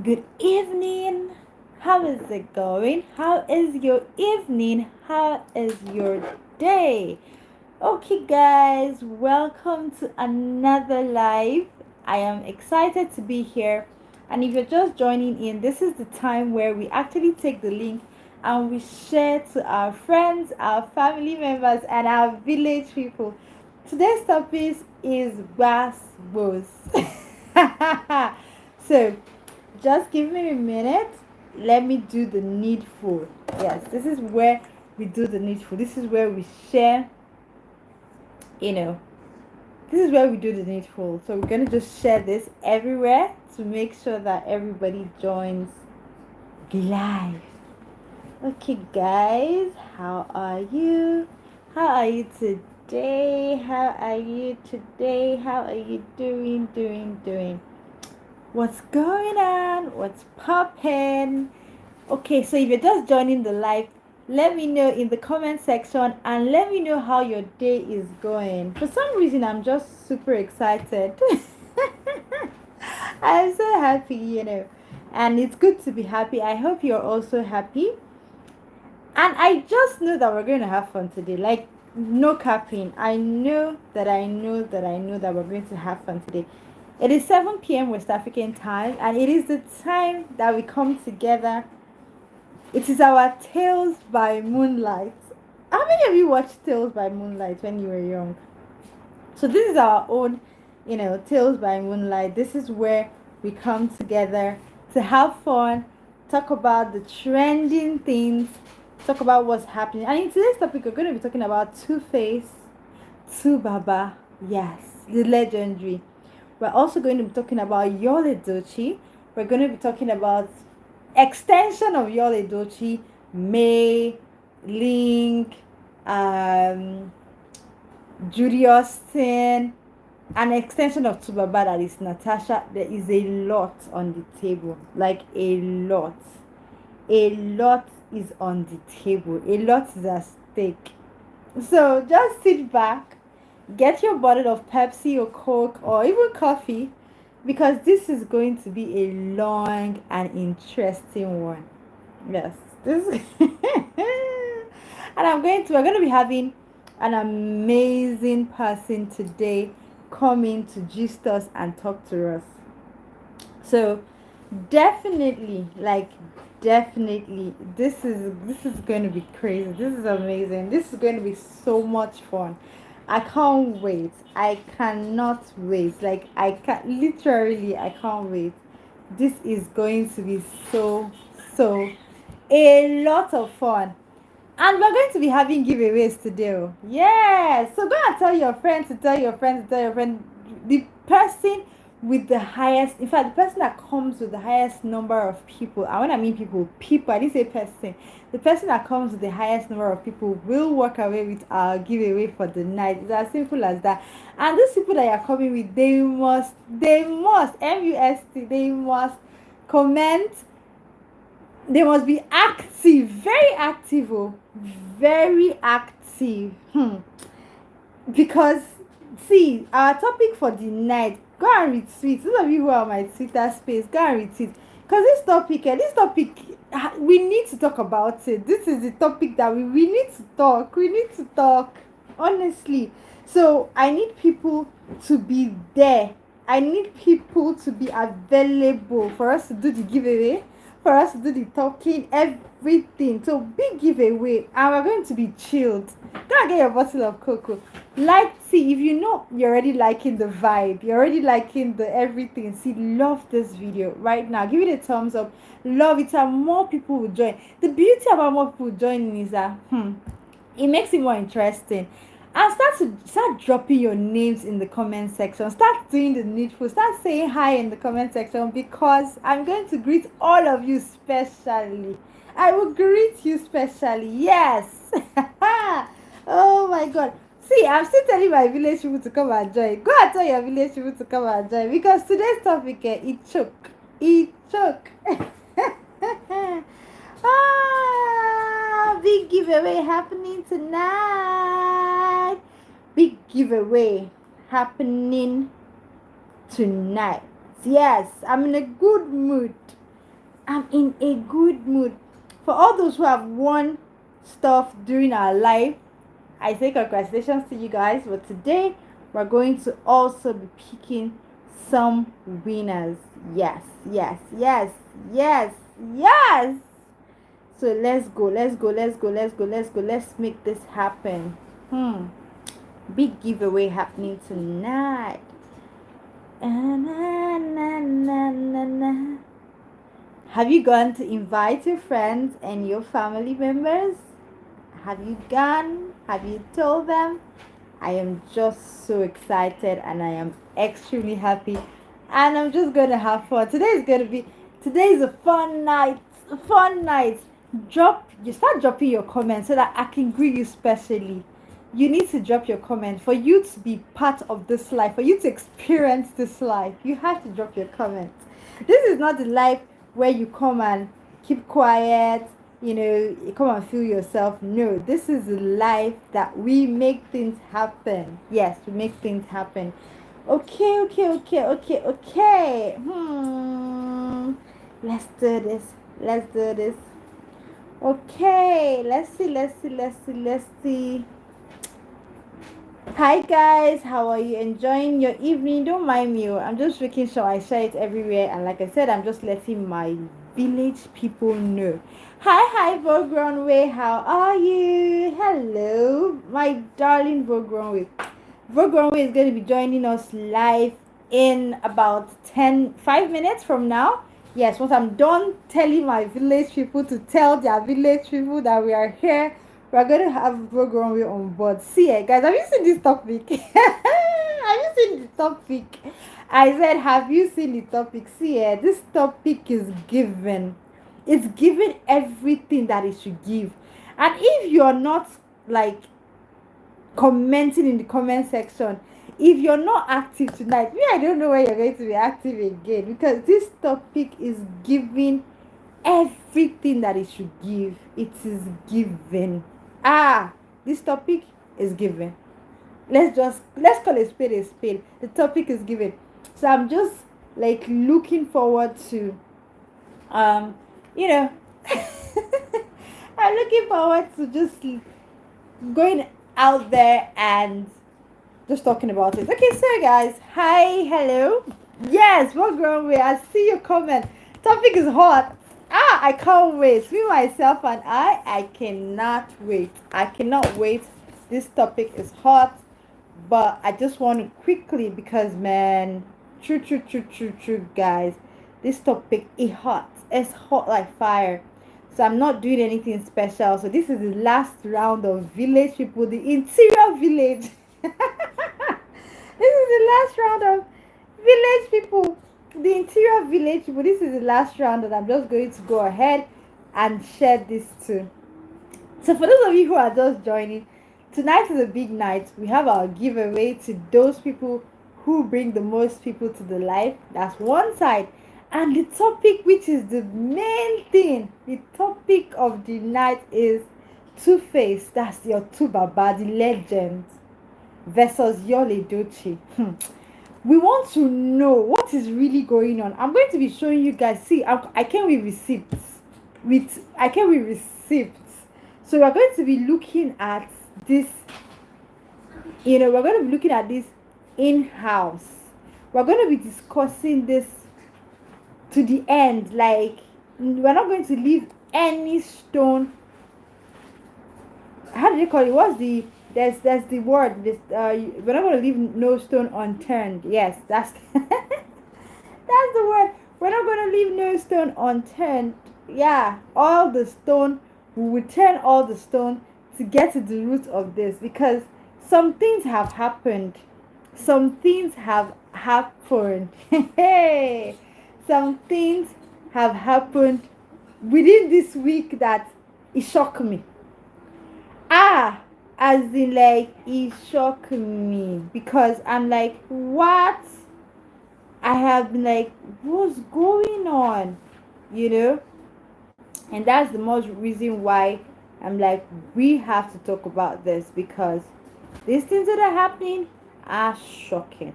Good evening. How is it going? How is your evening? How is your day? Okay, guys, welcome to another live. I am excited to be here. And if you're just joining in, this is the time where we actually take the link and we share to our friends, our family members, and our village people. Today's topic is bass bows. So, just give me a minute. Let me do the needful. Yes, this is where we do the needful. This is where we share, you know, this is where we do the needful. So we're going to just share this everywhere to make sure that everybody joins live. Okay, guys, how are you? How are you today? How are you today? How are you doing? What's going on? What's popping? Okay, so if you're just joining the live, let me know in the comment section and let me know how your day is going. For some reason, I'm just super excited. I'm so happy. And it's good to be happy. I hope you're also happy. And I just know that we're going to have fun today. Like, no capping. I know that we're going to have fun today. It is 7 p.m. West African time, and it is the time that we come together. It is our Tales by Moonlight. How many of you watched Tales by Moonlight when you were young? So this is our own, Tales by Moonlight. This is where we come together to have fun, talk about the trending things, talk about what's happening. And in today's topic, we're going to be talking about Two-Face, Tubaba, yes, the legendary. We're also going to be talking about Yul Edochie. We're going to be talking about extension of Yul Edochie, May, Link, um, Judy Austin, an extension of Tubaba that is Natasha. There is a lot on the table, like a lot. A lot is on the table. A lot is at stake. So just sit back, get your bottle of Pepsi or Coke or even coffee, because this is going to be a long and interesting one. Yes, this and we're going to be having an amazing person today coming to gist us and talk to us. So definitely, definitely, this is going to be crazy. This is amazing. This is going to be so much fun. I can't wait. I cannot wait. I can't wait. This is going to be so a lot of fun. And we're going to be having giveaways today. Yeah. So go and tell your friends to tell your friends to tell your friend. The person with the highest, in fact, the person that comes with the highest number of people. And when I mean people, I didn't say person. The person that comes with the highest number of people will walk away with our giveaway for the night. It's as simple as that. And these people that you're coming with, they must, MUST, they must comment. They must be active, very active, very active. Because, see, our topic for the night, go and retweet. Those of you who are on my Twitter space, go and retweet. Because this topic, we need to talk about it. This is the topic that we need to talk. We need to talk, honestly. So I need people to be there. I need people to be available for us to do the giveaway, for us to do the talking, everything. So big giveaway, and we're going to be chilled. Go and get your bottle of cocoa. See, if you know you're already liking the vibe, you're already liking the everything. See, love this video right now. Give it a thumbs up. Love it, and more people will join. The beauty about more people joining is that it makes it more interesting. And start dropping your names in the comment section. Start doing the needful. Start saying hi in the comment section, because I'm going to greet all of you specially. I will greet you specially. Yes. Oh my god. See, I'm still telling my village people to come and join. Go and tell your village people to come and join, because today's topic, it choke. It choke. Big giveaway happening tonight. Big giveaway happening tonight. Yes, I'm in a good mood. I'm in a good mood. For all those who have won stuff during our life, I say congratulations to you guys. But today we're going to also be picking some winners. Yes, yes, yes, yes, yes. So let's go, let's go, let's go, let's go, let's go. Let's make this happen. Big giveaway happening tonight. Na, na, na, na, na. Have you gone to invite your friends and your family members? Have you gone? Have you told them? I am just so excited and I am extremely happy. And I'm just gonna have fun. Today is a fun night. A fun night. Start dropping your comments so that I can greet you specially. You need to drop your comment for you to be part of this life, for you to experience this life. You have to drop your comments. This is not the life where you come and keep quiet, you come and feel yourself. No, this is a life that we make things happen. Yes, we make things happen. Okay. Let's do this. Okay, let's see. Hi guys, how are you enjoying your evening? Don't mind me. I'm just making sure I share it everywhere, and like I said, I'm just letting my village people know. Hi Vogue Runway, how are you? Hello my darling Vogue Runway. Vogue Runway is going to be joining us live in about 5 minutes from now. Yes, once I'm done telling my village people to tell their village people that we are here, we're going to have Vogue Runway on board. See guys, have you seen this topic? Have you seen the topic? I said, have you seen the topic? See this topic is given. It's given everything that it should give. And if you're not like commenting in the comment section, if you're not active tonight, I don't know where you're going to be active again, because this topic is giving everything that it should give. It is given. This topic is given. Let's call a spade a spade. The topic is given. So I'm just like looking forward to I'm looking forward to just going out there and just talking about it. Okay, so guys, hi, hello. Yes, what grown way? I see your comment. Topic is hot. I can't wait. Me, myself, and I cannot wait. I cannot wait. This topic is hot, but I just want to quickly, because man, true, guys. This topic is hot. It's hot like fire. So I'm not doing anything special. So this is the last round of village people, the interior village. This is the last round of village people, the interior village people. This is the last round, and I'm just going to go ahead and share this too. So for those of you who are just joining, tonight is a big night. We have our giveaway to those people who bring the most people to the life. That's one side. And the topic, which is the main thing, the topic of the night is Two-Face. That's your Tubaba, the legend, versus Yul Edochie. We want to know what is really going on. I'm going to be showing you guys. See, I came with receipts. So we're going to be looking at this. We're going to be looking at this in-house. We're going to be discussing this to the end. Like, we're not going to leave any stone. How do they call it? What's the there's the word. We're not going to leave no stone unturned. Yes, that's that's the word. We're not going to leave no stone unturned. Yeah, all the stone, we will turn all the stone to get to the root of this, because some things have happened. Some things have happened. Hey, some things have happened within this week that it shocked me. As in, like, it shocked me, because I'm like, what? I have been like, what's going on? And that's the most reason why I'm like, we have to talk about this, because these things that are happening are shocking.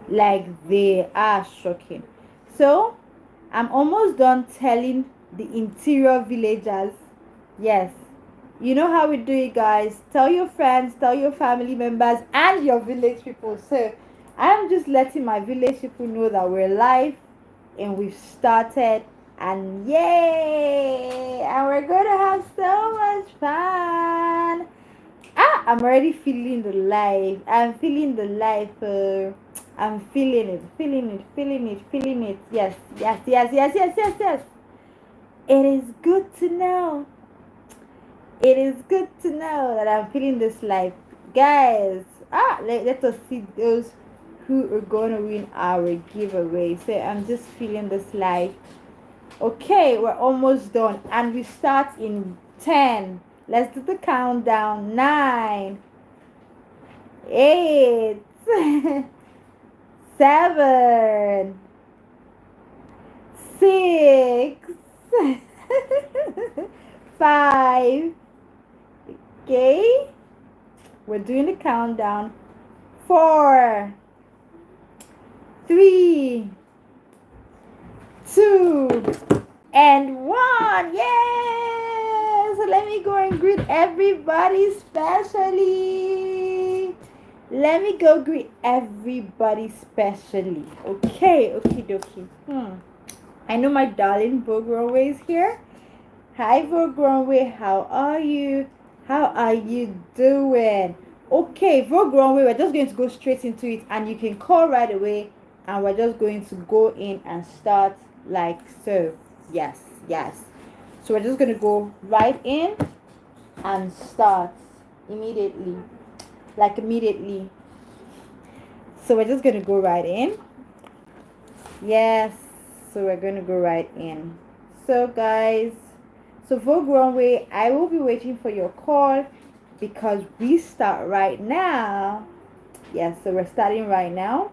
Like, they are shocking. So I'm almost done telling the interior villagers. Yes. You know how we do it, guys. Tell your friends, tell your family members, and your village people. So I'm just letting my village people know that we're live and we've started. And yay! And we're gonna have so much fun. I'm already feeling the life. I'm feeling the life. I'm feeling it, feeling it, feeling it, feeling it. Yes, yes, yes, yes, yes, yes, yes. It is good to know. It is good to know that I'm feeling this life. Guys, let us see those who are going to win our giveaway. So I'm just feeling this life. Okay, we're almost done. And we start in 10. Let's do the countdown. 9, 8, 7, 6, 5. Okay, we're doing the countdown. 4, 3, 2, and 1. Yes! So let me go and greet everybody specially. Let me go greet everybody specially. Okay, okie dokie. I know my darling Bogronway is here. Hi Bogronway, how are you? How are you doing? Okay, Bogronway, we're just going to go straight into it, and you can call right away, and we're just going to go in and start like so. Yes, yes. So we're just going to go right in and start immediately. Like immediately. So we're just going to go right in. Yes. So we're going to go right in. So guys, so Vogue Runway, I will be waiting for your call because we start right now. Yes, so we're starting right now.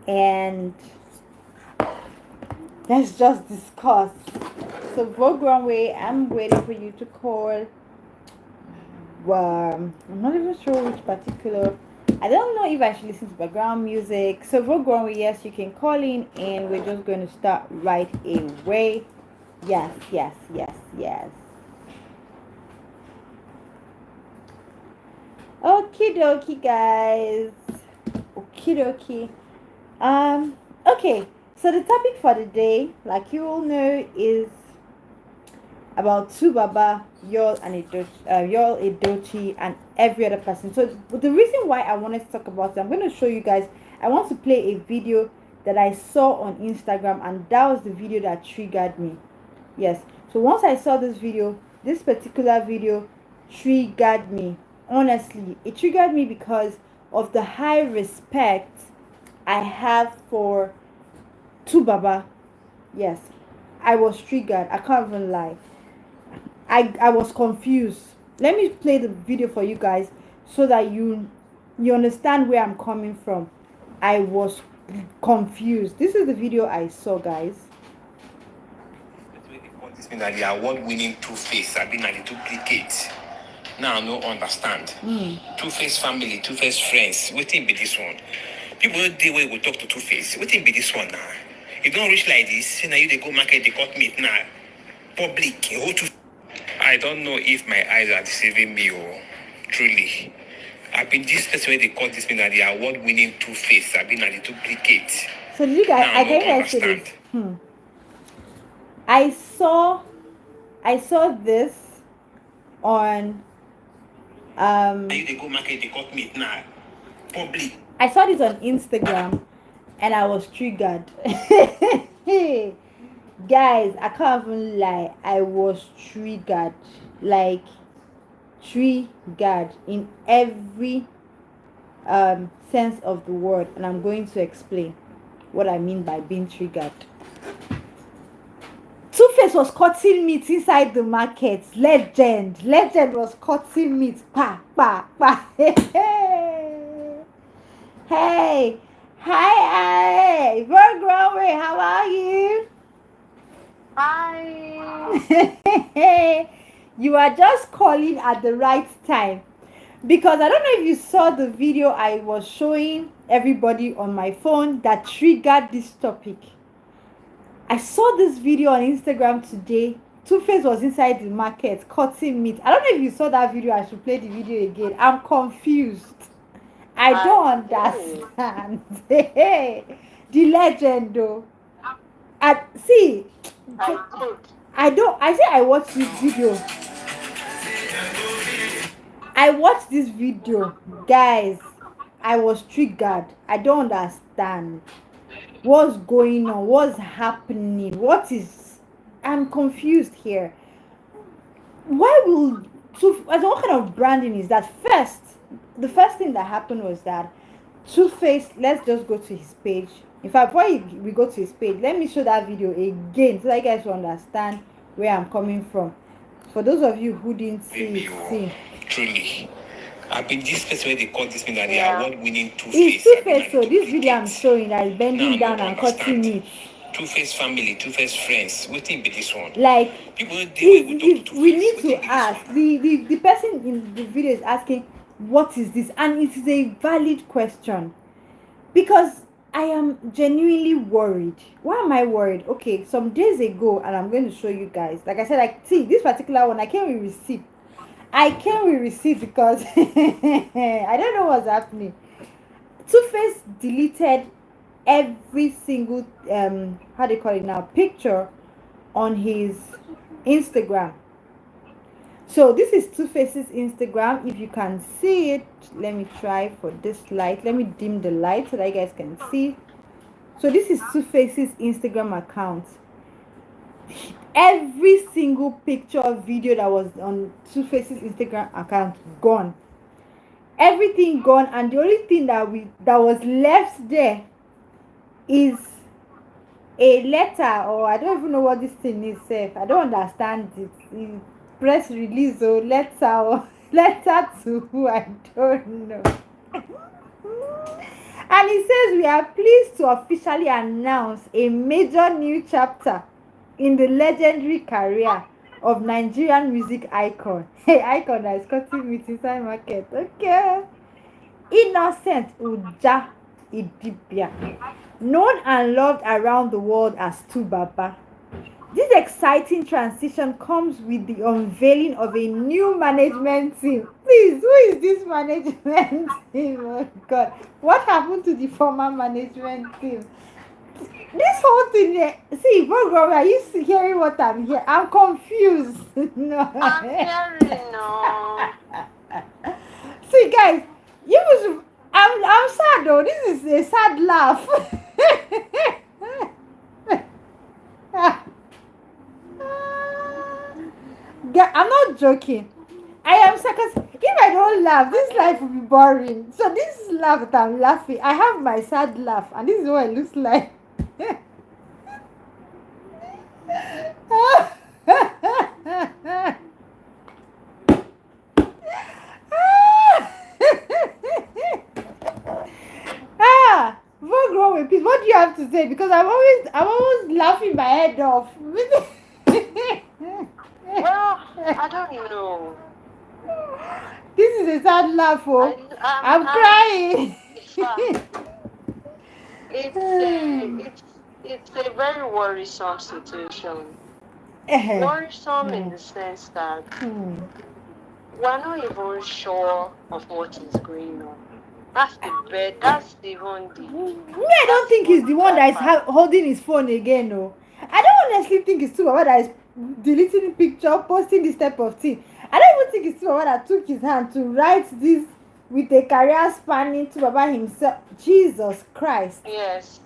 And let's just discuss. So Vogue Runway, I'm waiting for you to call. I'm not even sure which particular. I don't know if I should listen to background music. So Vogue Runway, yes, you can call in, and we're just going to start right away. Yes, yes, yes, yes. Okie dokie, guys. Okie dokie. Okay. So the topic for the day, like you all know, is about Tubaba, Yul Edochie, and every other person. So the reason why I wanted to talk about it, I'm going to show you guys. I want to play a video that I saw on Instagram, and that was the video that triggered me. Yes. So once I saw this particular video triggered me. Honestly, it triggered me because of the high respect I have for Tubaba. Yes, I was triggered. I can't even lie. I was confused. Let me play the video for you guys so that you understand where I'm coming from. I was confused. This is the video I saw, guys. This means that they are award-winning Two-Face. I've been a duplicate. Now I no understand. Two-Face family, Two-Face friends. Waiting be this one. People know the way we talk to Two-Face. Waiting be this one now. If don't reach like this, now you they go market, they cut meat now. Public, I don't know if my eyes are deceiving me or truly. I've been this person where they call this means that they are award-winning Two-Face. I've been a duplicate. So did you guys? Now I can understand. I saw this on They go market, they cut meat now. Public. I saw this on Instagram and I was triggered. Guys, I can't even lie. I was triggered. Like triggered in every sense of the word, and I'm going to explain what I mean by being triggered. Two-Face was cutting meat inside the market. Legend was cutting meat. Pa, pa, pa. Hey, hi, Vogue Runway, how are you? Hi. You are just calling at the right time, because I don't know if you saw the video I was showing everybody on my phone that triggered this topic. I saw this video on Instagram today. Two-Face was inside the market cutting meat. I don't know if you saw that video. I should play the video again. I'm confused. I don't understand. The legend though. See, I watched this video. I watched this video, guys. I was triggered. I don't understand what's going on, what's happening, I'm confused here. Why will what kind of branding is that? The first thing that happened was that Two-Face, let's just go to his page. In fact, before we go to his page, let me show that video again so that you guys will understand where I'm coming from. For those of you who didn't see it, truly, I've been this person where they call this thing that they are award-winning Two-Face. It's Two-Face, so this video I'm showing that is bending down and cutting meat. Two-Face family, Two-Face friends. What thing be this one? Like, people we need to ask. The person in the video is asking, what is this? And it is a valid question, because I am genuinely worried. Why am I worried? Okay, some days ago, and I'm going to show you guys. Like I said, see this particular one, I came with receipt because I don't know what's happening. Two-Face deleted every single how do you call it now, picture on his Instagram. So this is Two-Face's Instagram. If you can see it, let me try for this light. Let me dim the light so that you guys can see. So this is Two-Face's Instagram account. Every single picture or video that was on Two-Face's Instagram account gone. Everything gone, and the only thing that was left there is a letter, or I don't even know what this thing is. I don't understand it. Press release or letter to who, I don't know. And it says, we are pleased to officially announce a major new chapter in the legendary career of Nigerian music icon. Hey, icon that is cutting meat inside market. Okay. Innocent Uja Idibia, known and loved around the world as Tubaba. This exciting transition comes with the unveiling of a new management team. Please, who is this management team? Oh God, what happened to the former management team? This whole thing here, see, program, are you hearing what I'm hearing? I'm confused. No. I'm hearing, no. See, guys, I'm sad though. This is a sad laugh. I'm not joking. I am sarcastic. If I don't laugh, this life will be boring. So this laugh that I'm laughing, I have my sad laugh, and this is what it looks like. What do you have to say? Because I'm always laughing my head off. Well, I don't know. This is a sad laugh, oh. I'm crying. It's a very worrisome situation. Worrisome in the sense that we're not even sure of what is going on. That's even the... I don't think he's the one that is holding his phone again, no. I don't honestly think it's Tubaba that is deleting the picture, posting this type of thing. I don't even think it's Tubaba that took his hand to write this with a career spanning Tubaba himself. Jesus Christ. Yes.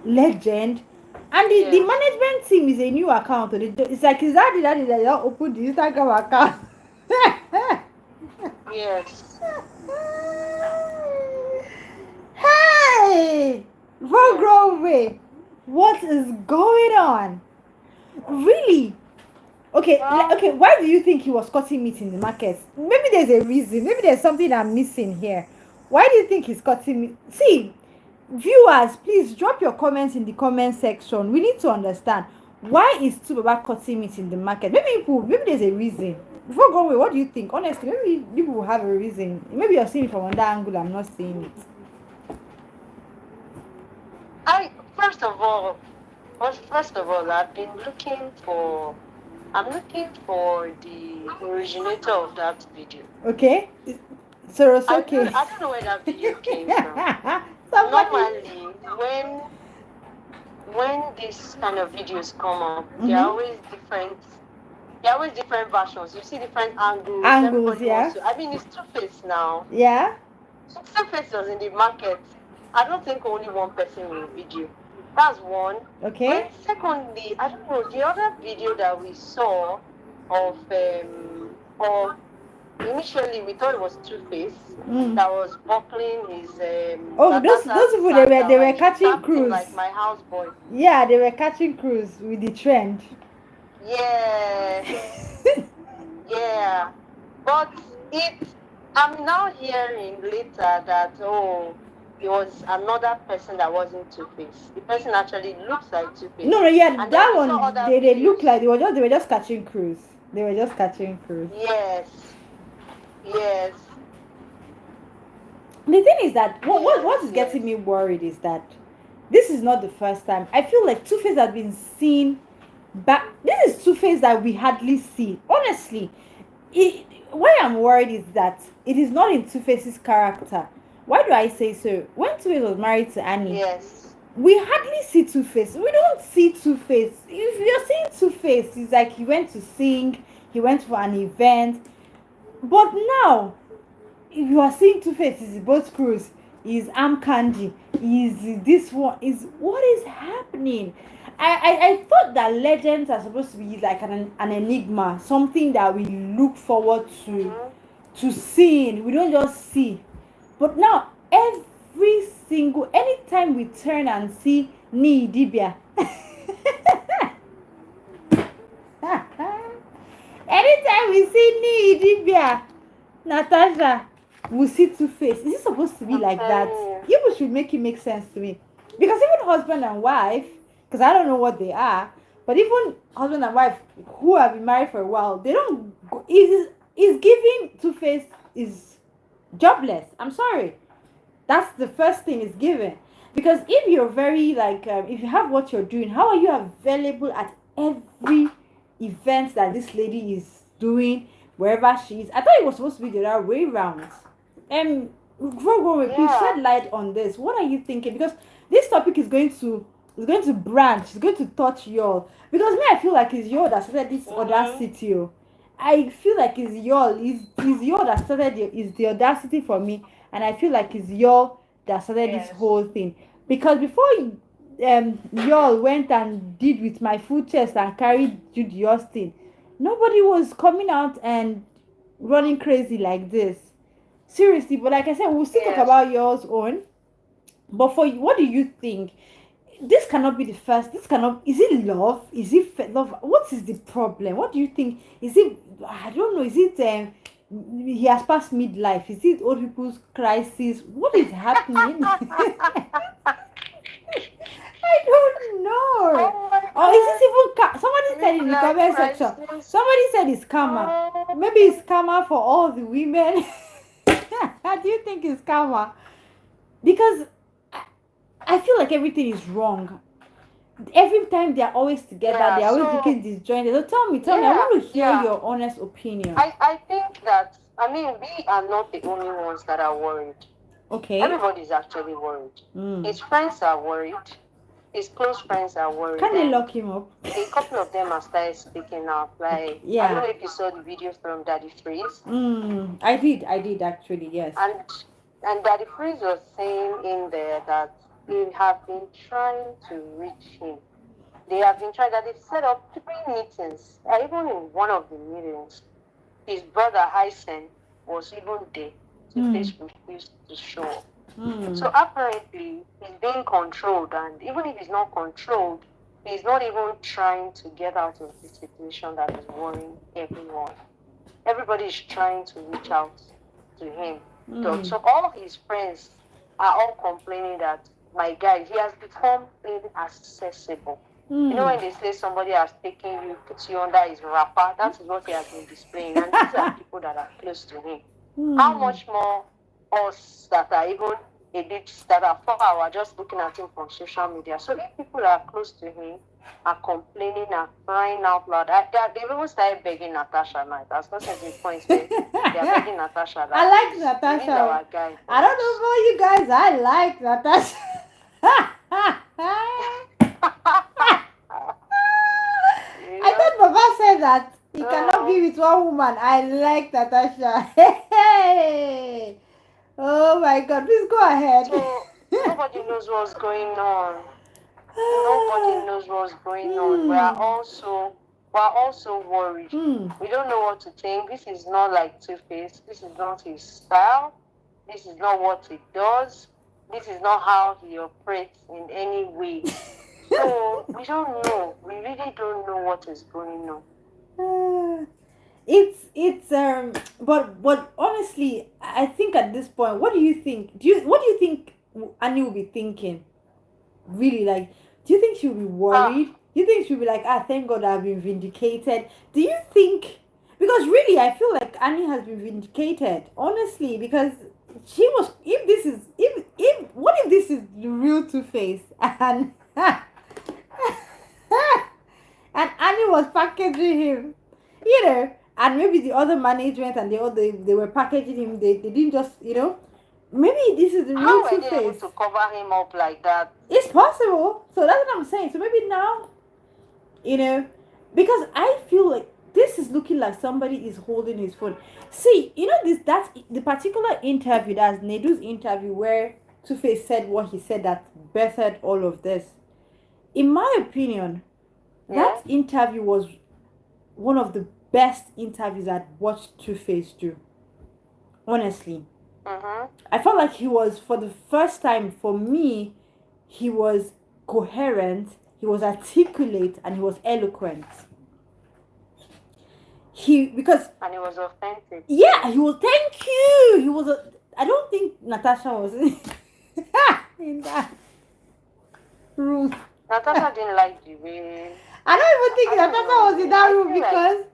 Legend. And the management team is a new account. It's like his daddy that opened the Instagram account. Yes. Hey! Way. What is going on? Really? Okay, why do you think he was cutting meat in the market? Maybe there's a reason. Maybe there's something I'm missing here. Why do you think he's cutting meat? See, viewers, please drop your comments in the comment section. We need to understand, why is Tubaba cutting meat in the market? Maybe there's a reason. Before going away, what do you think? Honestly, maybe people will have a reason. Maybe you're seeing it from another angle. I'm not seeing it. first of all, I've been looking for. I'm looking for the originator of that video. Okay. So it's I okay. don't know where that video came from. Somebody. Normally, when these kind of videos come up, they're Mm-hmm. always different. They're always different versions. You see different angles. Angles, Everybody yeah. wants to. I mean, it's Two-Face now. Yeah. Two-Face was in the market. I don't think only one person will video. That's one. Okay. And secondly, I don't know, the other video that we saw of initially we thought it was Two-Face that was buckling his Those people they were catching cruise. like my houseboy. Yeah, they were catching cruise with the trend. Yeah. Yeah. But I'm now hearing later that it was another person that wasn't Two-Face. The person actually looks like Two-Face. No, yeah, and that one they look like they were just catching cruise. They were just catching cruise. Yes. The thing is that what is getting me worried is that this is not the first time. I feel like Two-Face has been seen back. This is Two-Face that we hardly see. Honestly, why I'm worried is that it is not in Two-Face's character. Why do I say so? When Two-Face was married to Annie, yes, we hardly see Two-Face. We don't see Two-Face. If you're seeing Two-Face, it's like he went to sing, he went for an event. But now, if you are seeing Two-Face, is both cruise, is arm candy, is this one, is what is happening? I thought that legends are supposed to be like an enigma, something that we look forward to seeing. We don't just see. But now anytime we turn and see Idibia, anytime we see Idibia, Natasha, we see Two-Face. Is it supposed to be like that? You should make it make sense to me. Because even husband and wife, because I don't know what they are, but even husband and wife who have been married for a while, they don't go, is giving Two-Face is jobless. I'm sorry. That's the first thing is given. Because if you're very if you have what you're doing, how are you available at every event that this lady is doing, wherever she is? I thought it was supposed to be the other way around. Please shed light on this. What are you thinking? Because this topic is going to branch. It's going to touch y'all. Because me, I feel like it's y'all that started this audacity. I feel like it's y'all. It's y'all that started is the audacity for me, and I feel like it's y'all that started this whole thing. Because before y'all went and did with my full chest and carried Judy Austin, nobody was coming out and running crazy like this. Seriously, but like I said, we'll still talk about yours own. But for you, what do you think? This cannot be the first. Is it love? Is it love? What is the problem? What do you think? Is it, I don't know, is it he has passed midlife? Is it old people's crisis? What is happening? I don't know. Or is this even somebody said in the comment section? Somebody said it's karma. Maybe it's karma for all the women. How do you think it's karma? Because I feel like everything is wrong. Every time they are always together, they are always looking disjointed. So tell me, I want to hear your honest opinion. I think that, we are not the only ones that are worried. Okay. Everybody's actually worried. His friends are worried. His close friends are worried. Can they lock him up? A couple of them have started speaking up. I don't know if you saw the video from Daddy Freeze. I did actually, yes. And Daddy Freeze was saying in there that they have been trying to reach him. They have been trying, that they've set up 3 meetings. Even in one of the meetings, his brother Hyson was even there. Two-Face refused to show up. So apparently, he's being controlled, and even if he's not controlled, he's not even trying to get out of the situation that is worrying everyone. Everybody is trying to reach out to him. So all his friends are all complaining that, my guy, he has become inaccessible. You know when they say somebody has taken you, put you under his wrapper, that is what he has been displaying. And these are people that are close to him. How much more us that are even a bit that afar were just looking at him from social media. So if people that are close to him are complaining and crying out loud, they've even started begging Natasha now. That's not to the point where they're begging Natasha. I like Natasha. He's our guy. I don't know about you guys. I like Natasha. I thought Baba said that he cannot be with one woman. I like Natasha. Hey. Oh my God! Please go ahead. So nobody knows what's going on. Nobody knows what's going on. We're also worried. We don't know what to think. This is not like Two-Face. This is not his style. This is not what he does. This is not how he operates in any way. So we don't know. We really don't know what is going on. But honestly, I think at this point, what do you think? What do you think Annie will be thinking? Really, like, do you think she'll be worried? Do you think she'll be like, thank God I've been vindicated? Do you think? Because really, I feel like Annie has been vindicated, honestly, because she was. If this is the real Two-Face and and Annie was packaging him, and maybe the other management and they were packaging him. They didn't just, maybe this is the real Two-Face. How were they able to cover him up like that? It's possible. So that's what I'm saying. So maybe now, because I feel like this is looking like somebody is holding his phone. See, that's the particular interview, that's Nedu's interview, where Two-Face said what he said that birthed all of this. In my opinion, that interview was one of the best interviews I'd watched Two-Face do. Honestly. I felt like he was, for the first time for me, he was coherent, he was articulate, and he was eloquent. And he was authentic. Yeah, he was. Thank you. He was. I don't think Natasha was in that room. Natasha didn't like the way. I don't even think Natasha was in that room because.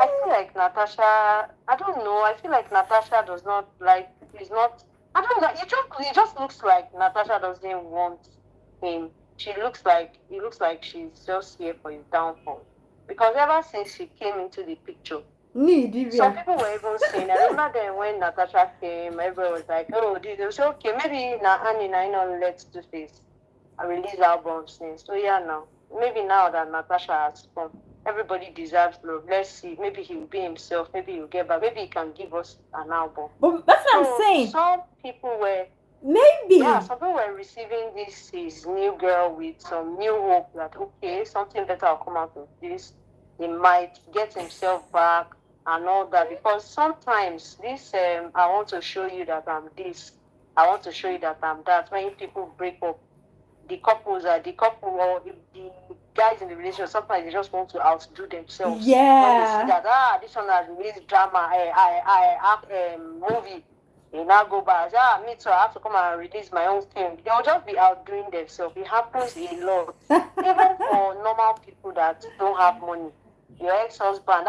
I feel like Natasha. I don't know. I feel like Natasha does not like. Is not. I don't know. It just looks like Natasha doesn't want him. He looks like she's just here for his downfall. Because ever since she came into the picture, Idibia. Some people were even saying, I remember then when Natasha came, everyone was like, oh, they say, okay, maybe Annie not let Two-Face release album since. So yeah, now maybe now that Natasha has come, everybody deserves love. Let's see. Maybe he'll be himself. Maybe he'll get back. Maybe he can give us an album. But that's what I'm saying. Some people were some people were receiving his new girl with some new hope that okay, something better will come out of this. He might get himself back and all that, because sometimes this I want to show you that I'm this, I want to show you that I'm that. When people break up, the couple or the guys in the relationship, sometimes they just want to outdo themselves. Yeah. When they see that this one has released drama, movie, they now go back. Me too, I have to come and release my own thing. They'll just be outdoing themselves. It happens a lot. Even for normal people that don't have money. Your ex-husband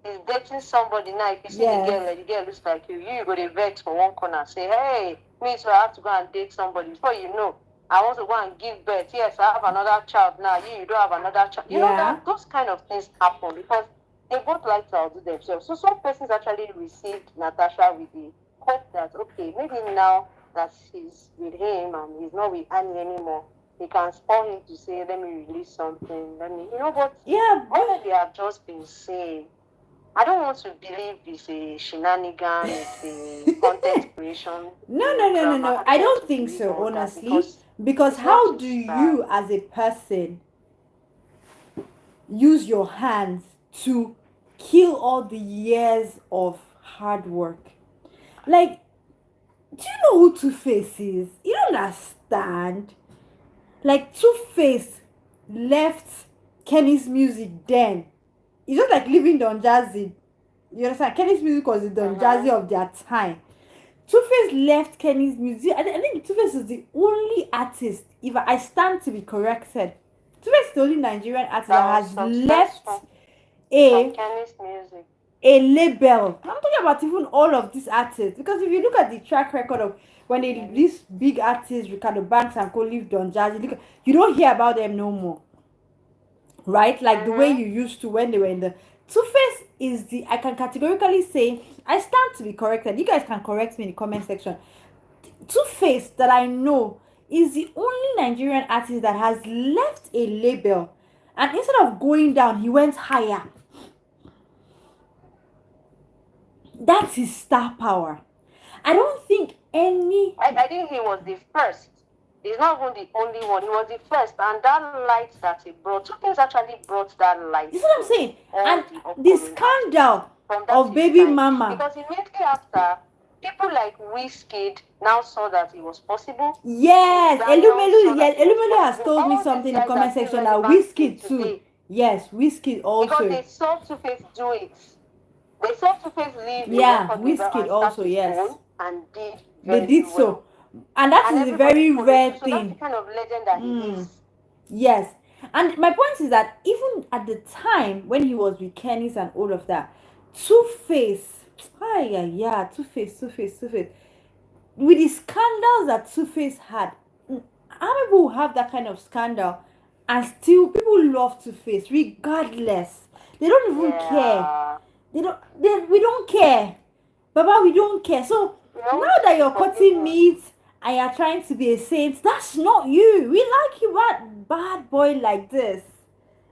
is dating somebody now. If you see the girl looks like you go to vex for one corner. Say, hey, me too, I have to go and date somebody. Before you know, I want to go and give birth. Yes, I have another child now. You don't have another child. You know that those kind of things happen because they both like to outdo themselves. So some persons actually received Natasha with the hope that, okay, maybe now that she's with him and he's not with Annie anymore, he can spur him to say, let me release something. But all they have just been saying, I don't want to believe it's a shenanigan, it's a content creation. No. I don't think so, honestly. Because how do you, as a person, use your hands to kill all the years of hard work? Like, do you know who Two-Face is? You don't understand. Like, Two-Face left Kenny's music then. It's just like leaving Don Jazzy. You understand? Kenny's music was the Don Jazzy of their time. Two-Face left Kenny's music. I think Two-Face is the only artist, if I stand to be corrected, Two-Face is the only Nigerian artist that has left Kenny's music. a label. I'm talking about even all of these artists, because if you look at the track record of when these big artists, Ricardo Banks and co lived on Jazz, you don't hear about them no more, right? Like the way you used to when they were in the Two-Face is the, I can categorically say, I stand to be corrected. You guys can correct me in the comment section. Two-Face that I know is the only Nigerian artist that has left a label, and instead of going down, he went higher. That's his star power. I don't think any. I think he was the first. He's not even the only one. He was the first, and that light that he brought, Two-Face actually brought that light. You see what I'm saying? And the scandal of Baby Mama. Because immediately after, people like Wizkid now saw that it was possible. Yes, Elumelu has told me something in the comment section that Wizkid too. Yes, Wizkid also. Because they saw Two-Face do it. They saw Two-Face leave. Yeah, Wizkid also, yes. And did they did well. So. And that is a very rare thing. That's the kind of legend that he is. Yes. And my point is that even at the time when he was with Kenny's and all of that, Two-Face, Two-Face. With the scandals that Two-Face had, how many people have that kind of scandal and still people love Two-Face regardless? They don't even care. We don't care. Baba, we don't care. So now that you're cutting meat and you're trying to be a saint, that's not you. We like you bad boy like this.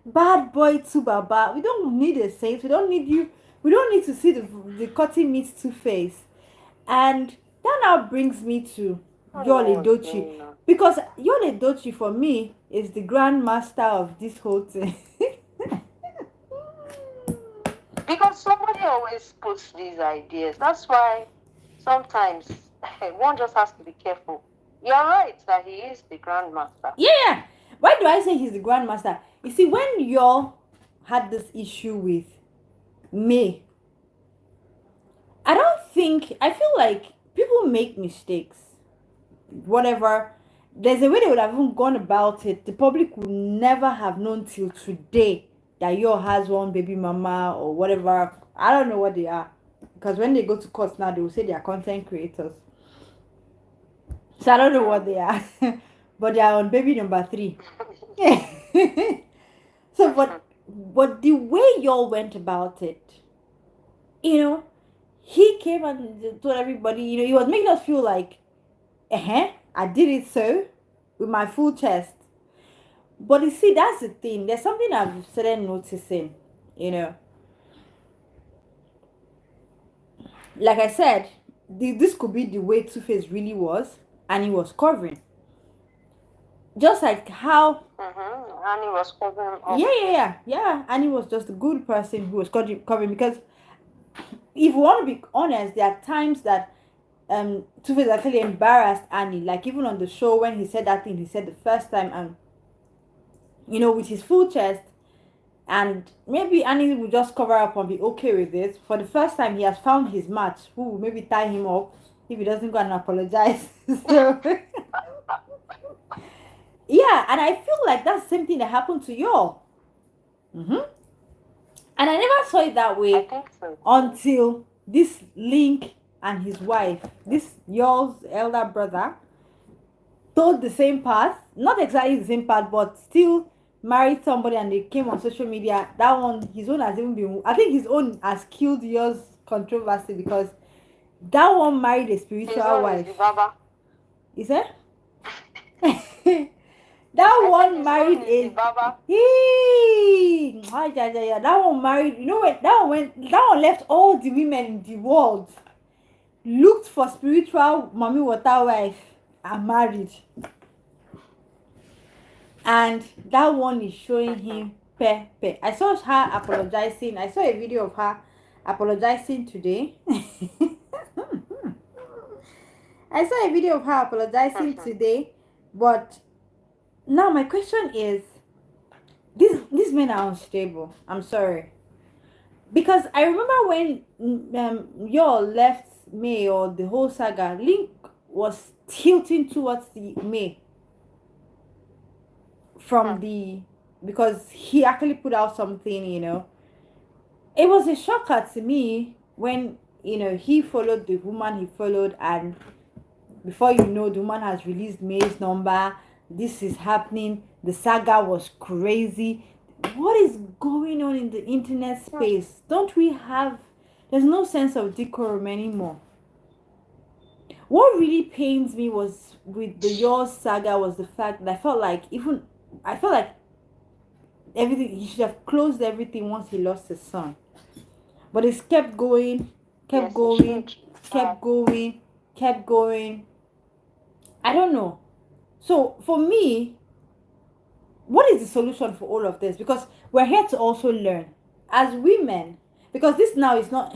Bad boy Tubaba. We don't need a saint. We don't need you. We don't need to see the cutting meat Two-Face. And that now brings me to Yul Edochie. Because Yul Edochie for me is the grandmaster of this whole thing. Because somebody always puts these ideas. That's why sometimes one just has to be careful. You're right that he is the grandmaster. Yeah. Why do I say he's the grandmaster? You see, when y'all had this issue with May, I feel like people make mistakes. Whatever. There's a way they would have even gone about it. The public would never have known till today that y'all has one baby mama or whatever. I don't know what they are. Because when they go to court now, they will say they are content creators. So I don't know what they are. But they are on baby number 3. So, but the way y'all went about it, he came and told everybody, he was making us feel like, I did it so, with my full chest. But you see, that's the thing. There's something I've started noticing, Like I said, this could be the way Two-Face really was, and he was covering. Just like how... And he was covering up. Yeah. And he was just a good person who was covering. Because if you want to be honest, there are times that Two-Face actually embarrassed Annie. Like even on the show when he said that thing he said the first time, and with his full chest, and maybe Annie will just cover up and be okay with it. For the first time, he has found his match who will maybe tie him up if he doesn't go and apologize. So, yeah, and I feel like that's the same thing that happened to y'all. And I never saw it that way. I think so. Until this Link and his wife, this y'all's elder brother, told the same path. Not exactly the same path, but still married somebody, and they came on social media. That one, his own has even been, I think his own has killed yours controversy, because that one married a spiritual wife. Is that? That one married a that one married, that one left all the women in the world, looked for spiritual mommy water wife and married. And that one is showing him pepe. I saw her apologizing. I saw a video of her apologizing today. I saw a video of her apologizing today. But now my question is, these men are unstable. I'm sorry. Because I remember when y'all left May, or the whole saga, Link was tilting towards the May. From because he actually put out something, It was a shocker to me when, he followed the woman he followed, and before you know, the woman has released May's number. This is happening. The saga was crazy. What is going on in the internet space? There's no sense of decorum anymore. What really pains me was with the yours saga was the fact that I felt like everything, he should have closed everything once he lost his son. But it's kept going, kept going. I don't know. So for me, what is the solution for all of this? Because we're here to also learn as women. Because this now is not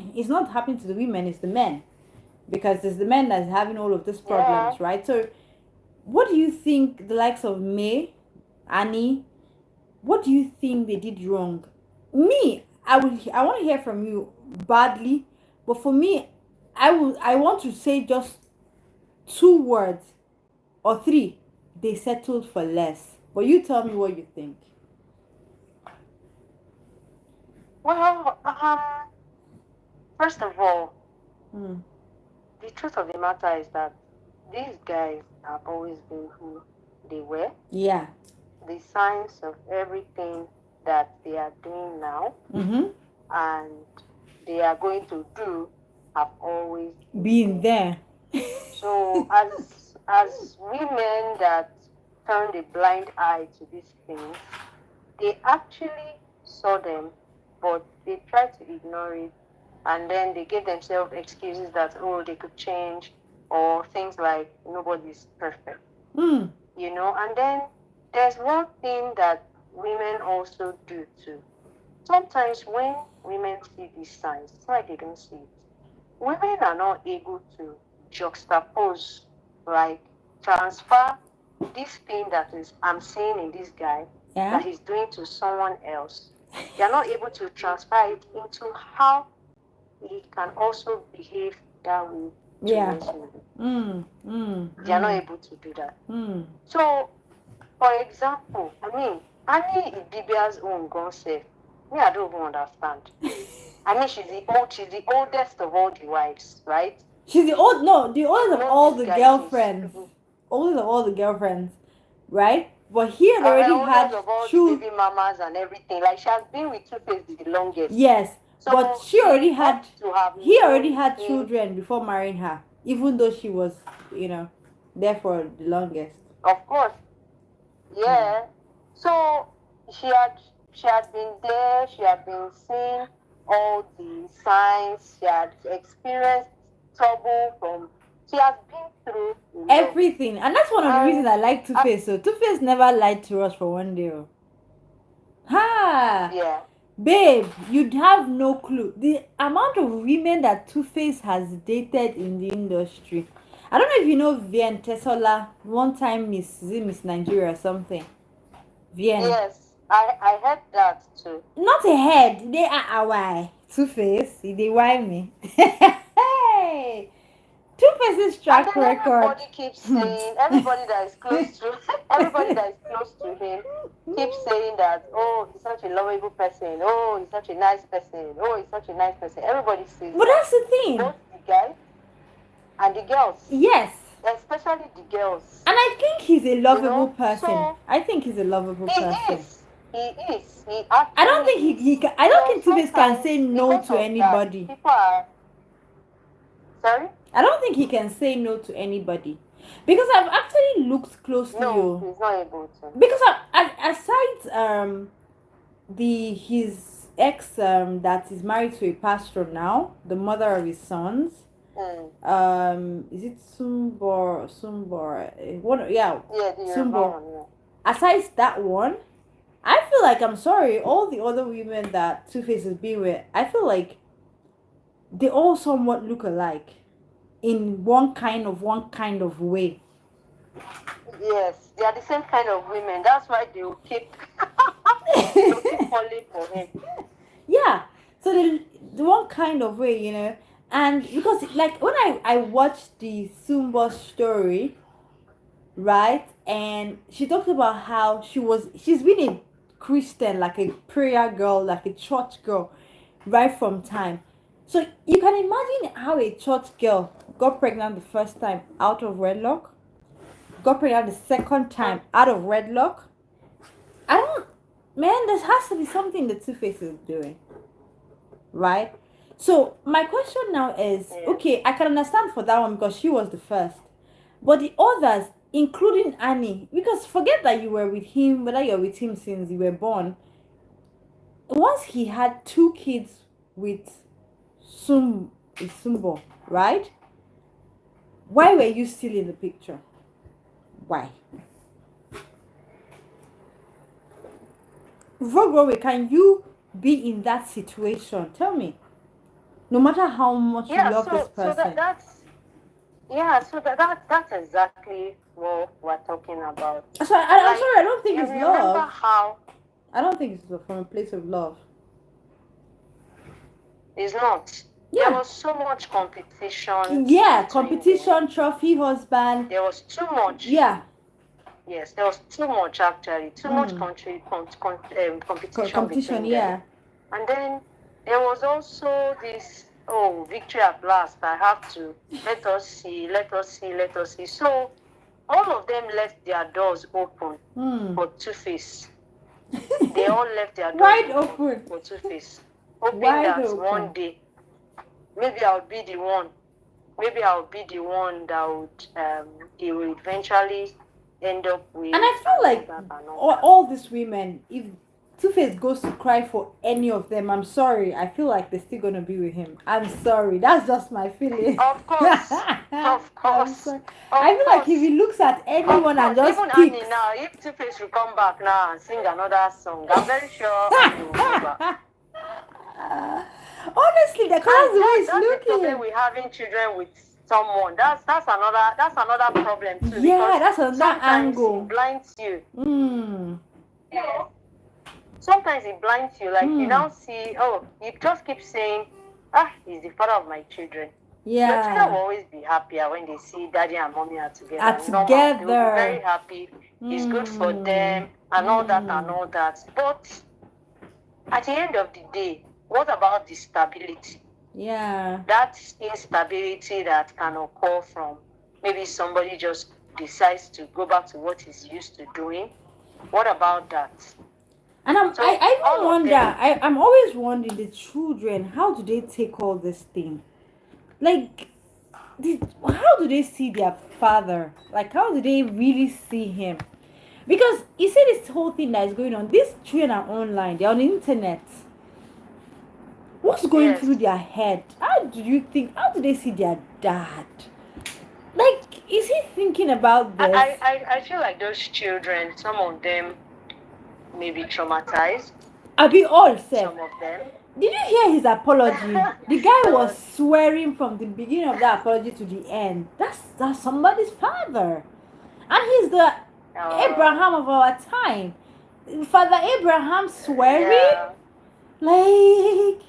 happening to the women, it's the men. Because it's the men that's having all of these problems, right? So what do you think the likes of May, Annie, what do you think they did wrong? Me, I want to hear from you badly, but for me, I want to say just 2 words or 3. They settled for less. But you tell me what you think. Well, first of all, the truth of the matter is that these guys have always been who they were. Yeah. The signs of everything that they are doing now and they are going to do have always been there. So as women that turned a blind eye to these things, they actually saw them, but they tried to ignore it, and then they gave themselves excuses that, they could change, or things like nobody's perfect. And then there's one thing that women also do too. Sometimes when women see these signs, it's like they don't see it. Women are not able to juxtapose, like transfer this thing that is I'm seeing in this guy that he's doing to someone else. They're not able to transfer it into how he can also behave that way towards you. They're not able to do that. So, for example, Annie Idibia's own concept, me, I don't even understand. She's the oldest of all the wives, right? She's the oldest of all the girlfriends. Oldest of all the girlfriends, right? But here they already had baby mamas and everything. Like, she has been with Two-Face the longest. Yes, so but he already had children before marrying her, even though she was, there for the longest. Of course. Yeah. So she had been there, she had been seeing all the signs, she had experienced trouble she has been through everything. And that's one of the reasons I like Two-Face. So Two-Face never lied to us for one day. Yeah. Babe, you'd have no clue. The amount of women that Two-Face has dated in the industry. I don't know if you know Vien Tesola, one time Miss Nigeria or something. Vien. Yes. I heard that too. Not a head. They are our Two-Face. They why me. Hey, Two-Face's track record. Everybody keeps saying. Everybody that is close to him keeps saying that. Oh, he's such a lovable person. Oh, he's such a nice person. Oh, he's such a nice person. Everybody says. But that's the thing. Both the guys and the girls. Yes. Especially the girls. And I think he's a lovable person. So I think he's a lovable person. He is. He actually I don't think he can. I don't think Two-Face can say no to anybody. People are. Sorry? I don't think he can say no to anybody. Because I've actually looked closely. No, he's not able to. Because aside his ex that is married to a pastor now, the mother of his sons. Is it Sumbor? Sumbor. Aside that one, I feel like, I'm sorry, all the other women that Two-Face has been with, I feel like they all somewhat look alike in one kind of way. Yes, they are the same kind of women. That's why they will keep falling for him. Yeah, so the one kind of way, and because like when I watched the Sumbo story, right, and she talked about how she's been a Christian, like a prayer girl, like a church girl, right from time. So you can imagine how a church girl got pregnant the first time out of wedlock, got pregnant the second time out of wedlock. I don't, man, there has to be something the Two-Face is doing, right? So my question now is, okay, I can understand for that one because she was the first, but the others, including Annie, because forget that you were with him, whether you're with him since you were born. Once he had 2 kids with Sumbo, right? Why were you still in the picture? Why? Vogrowe, can you be in that situation? Tell me. No matter how much you love this person. That's exactly what we're talking about. I'm sorry, I don't think it's love. Remember how? I don't think it's from a place of love. It's not. Yeah. There was so much competition. Yeah, competition, trophy husband. There was too much. Yeah. Yes, there was too much actually. Too much competition. Yeah. And then there was also this, victory at last. I have to let us see. So all of them left their doors open for Two-Face. They all left their doors wide open for Two-Face, hoping that one day maybe I'll be the one that would he will eventually end up with. And I feel like all these women, if Two-Face goes to cry for any of them, I'm sorry, I feel like they're still gonna be with him. I'm sorry, that's just my feeling. Of course. I feel like if he looks at anyone and just even picks. Annie now, if Two-Face will come back now and sing another song, I'm very sure he will go back. Honestly, that's the way it's looking. That's the problem with having children with someone. That's another problem too. Yeah, that's another angle. It blinds you. Sometimes it blinds you. Like you now see, you just keep saying, he's the father of my children. Yeah. Your children will always be happier when they see daddy and mommy are together. They'll be very happy. It's good for them and all that. But at the end of the day, what about the stability? Yeah. That instability that can occur from maybe somebody just decides to go back to what he's used to doing. What about that? And I'm always wondering, the children, how do they take all this thing? Like, how do they see their father? Like, how do they really see him? Because you see this whole thing that is going on, these children are online, they're on the internet. What's going through their head? How do they see their dad? Like, is he thinking about this? I feel like those children, some of them may be traumatized. Are we all said? Some of them. Did you hear his apology? The guy was swearing from the beginning of that apology to the end. That's somebody's father. And he's the Abraham of our time. Father Abraham swearing? Like,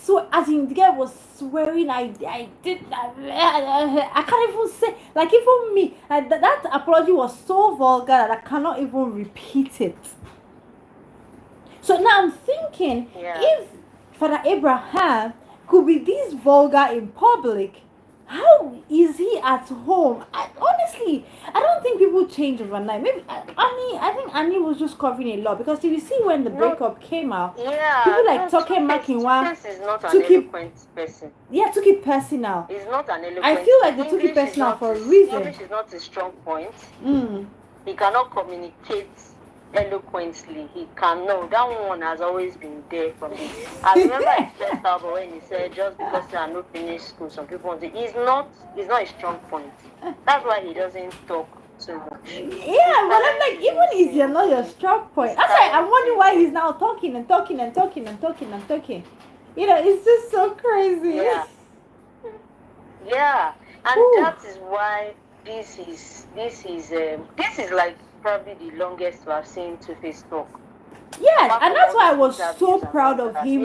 so as in the guy was swearing, I did that. I can't even say, like, even me, that apology was so vulgar that I cannot even repeat it. So now I'm thinking, if Father Abraham could be this vulgar in public, how is he at home? Honestly, I don't think people change overnight. Maybe I think Annie was just covering a lot, because if you see when the breakup came out, people like talking Makinwa took it personal. It's not an eloquent. I feel like they took it personal for a reason. English is not a strong point. He cannot communicate eloquently. He can know. That one has always been there from him. I remember his first album when he said, just because you are not finished school, some people want to say, it's not a strong point. That's why he doesn't talk too much. Yeah, but I'm like, even if you're not your strong point, that's why I'm wondering why he's now talking. You know, it's just so crazy. Yeah. And that is why this is like probably the longest we have seen Two-Face talk. Yeah, and that's why I was so proud of him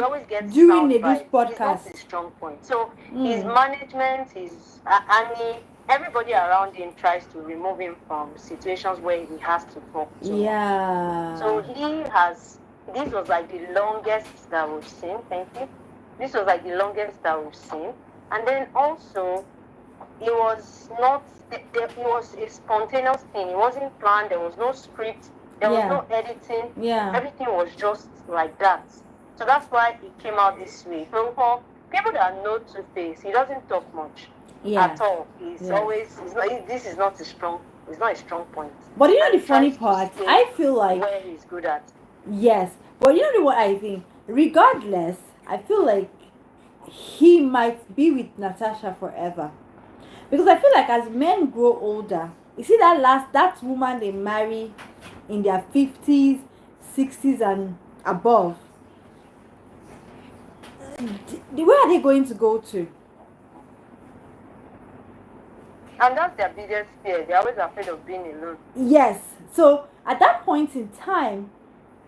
doing this podcast. It's a strong point. So his management, his Annie, everybody around him tries to remove him from situations where he has to talk to. Yeah. So this was like the longest that we've seen. Thank you. This was like the longest that we've seen. And then also, it was not, it was a spontaneous thing. It wasn't planned. There was no script. There was no editing. Everything was just like that. So that's why it came out this way. So for people that know Two-Face, he doesn't talk much at all. He's always, this is not a strong point. But you know the funny part, I feel like where he's good at. Yes, but you know what I think? Regardless, I feel like he might be with Natasha forever. Because I feel like as men grow older, you see that woman they marry in their 50s, 60s and above. Where are they going to go to? And that's their biggest fear. They're always afraid of being alone. Yes. So at that point in time,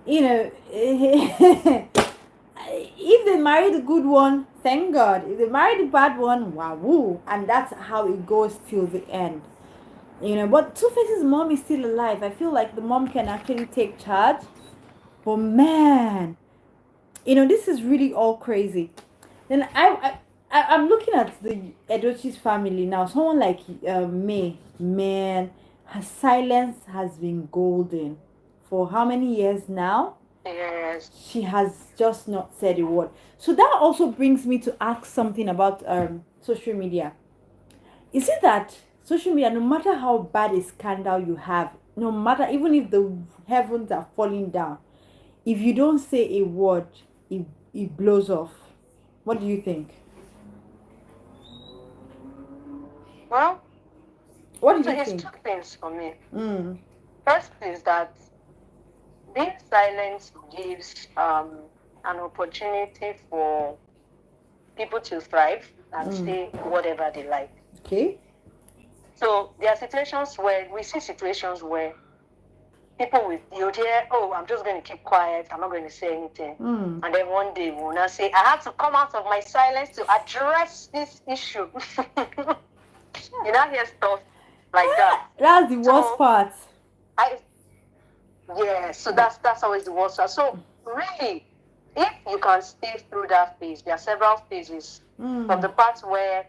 you know, if they marry the good one, thank God. If they marry the bad one, wahoo. And that's how it goes till the end. You know, but Two-Face's mom is still alive. I feel like the mom can actually take charge. But man, you know, this is really all crazy. Then I'm looking at the Edochie's family now. Someone like May, man, her silence has been golden. For how many years now? Yes. She has just not said a word. So that also brings me to ask something about social media. Is it that social media, no matter how bad a scandal you have, no matter even if the heavens are falling down, if you don't say a word, it blows off? What do you think? Well, what do you it's think? two things for me. First is that being silent gives an opportunity for people to thrive and say whatever they like. Okay. So there are situations where people will hear, oh, I'm just going to keep quiet, I'm not going to say anything. And then one day we'll now say, I have to come out of my silence to address this issue. You now hear stuff like that. That's the worst part. So that's always the worst part. So really, if you can stay through that phase, there are several phases. From the part where,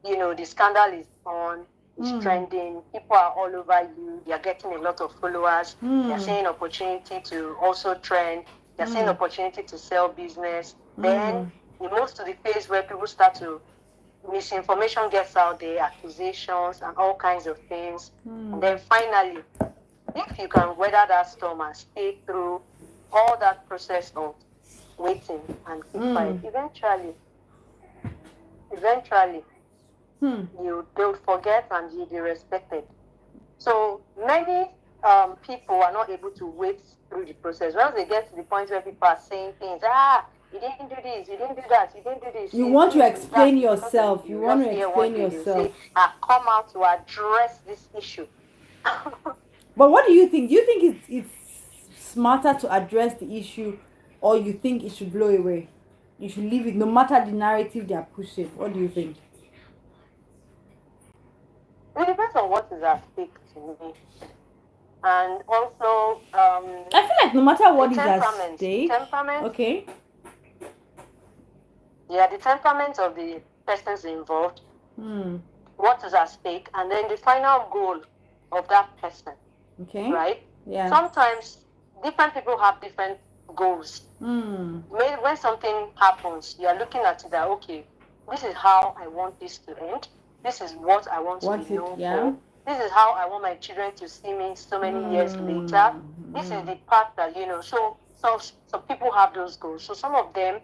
you know, the scandal is on, it's trending, people are all over you, you're getting a lot of followers, you're seeing opportunity to also trend, you're seeing opportunity to sell business. Then it moves to the phase where people start to, misinformation gets out there, accusations and all kinds of things. And then finally, if you can weather that storm and stay through all that process of waiting and keep quiet, eventually, they'll forget and you'll be respected. So many people are not able to wait through the process. Once they get to the point where people are saying things, you didn't do this, you didn't do that, you didn't do this. You want to explain yourself. You want to explain yourself. Say, come out to address this issue. But what do you think? Do you think it's smarter to address the issue, or you think it should blow away? You should leave it, no matter the narrative they are pushing. What do you think? It depends on what is at stake to me. And also, I feel like no matter what is at stake, okay. Yeah, the temperament of the persons involved, what is at stake, and then the final goal of that person. Okay. Right? Yeah. Sometimes different people have different goals. When something happens, you are looking at it that, okay, this is how I want this to end. This is what I want to be known for. This is how I want my children to see me so many years later. This is the path that, you know, so people have those goals. So some of them,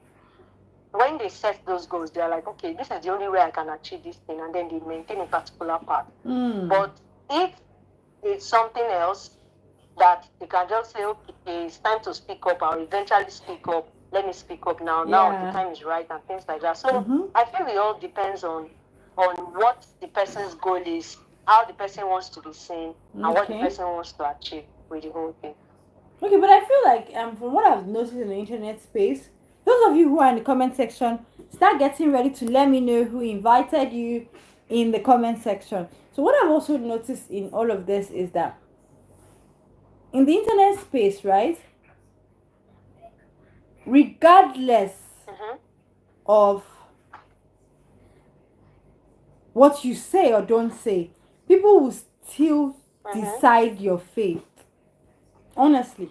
when they set those goals, they're like, okay, this is the only way I can achieve this thing, and then they maintain a particular path. But if it's something else that they can just say, okay, it's time to speak up, I'll eventually speak up, let me speak up now, the time is right, and things like that. So I feel it all depends on what the person's goal is, how the person wants to be seen, and what the person wants to achieve with the whole thing. Okay, but I feel like from what I've noticed in the internet space, those of you who are in the comment section, start getting ready to let me know who invited you in the comment section. So what I've also noticed in all of this is that in the internet space, right, regardless of what you say or don't say, people will still decide your fate. Honestly.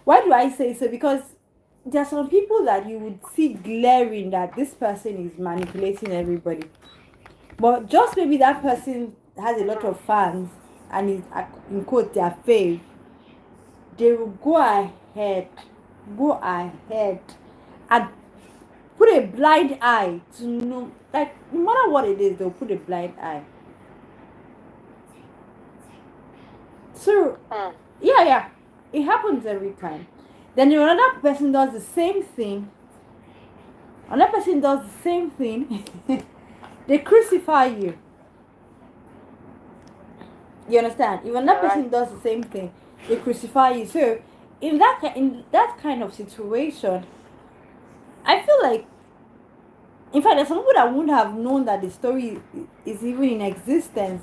Why do I say so? Because there are some people that you would see glaring that this person is manipulating everybody. But just maybe that person has a lot of fans and is, in quote, their fave. They will go ahead and put a blind eye to know, like, no matter what it is, they'll put a blind eye. So, yeah, it happens every time. Then another person does the same thing. They crucify you. You understand? If another person does the same thing, they crucify you. So, in that kind of situation, I feel like, in fact, there's some people that wouldn't have known that the story is even in existence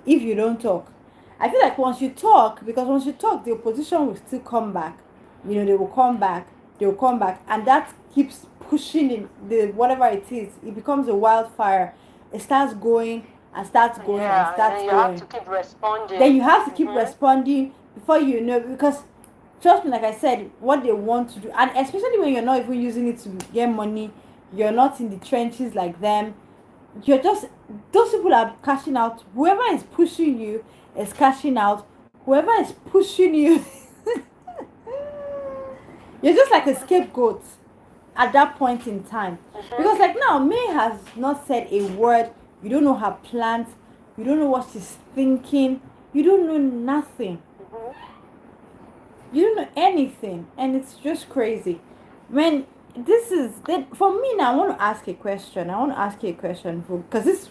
if you don't talk. I feel like once you talk, the opposition will still come back. You know, they will come back, and that keeps pushing in the whatever it is. It becomes a wildfire. It starts going and starts going and starts going. You have to keep responding. Then you have to keep responding before you know, because trust me, like I said, what they want to do, and especially when you're not even using it to get money, you're not in the trenches like them. You're just, those people are cashing out. Whoever is pushing you is cashing out. Whoever is pushing you, you're just like a scapegoat at that point in time. Because like now, May has not said a word. You don't know her plans. You don't know what she's thinking. You don't know nothing. You don't know anything, and it's just crazy. When this is then for me now, I want to ask you a question because this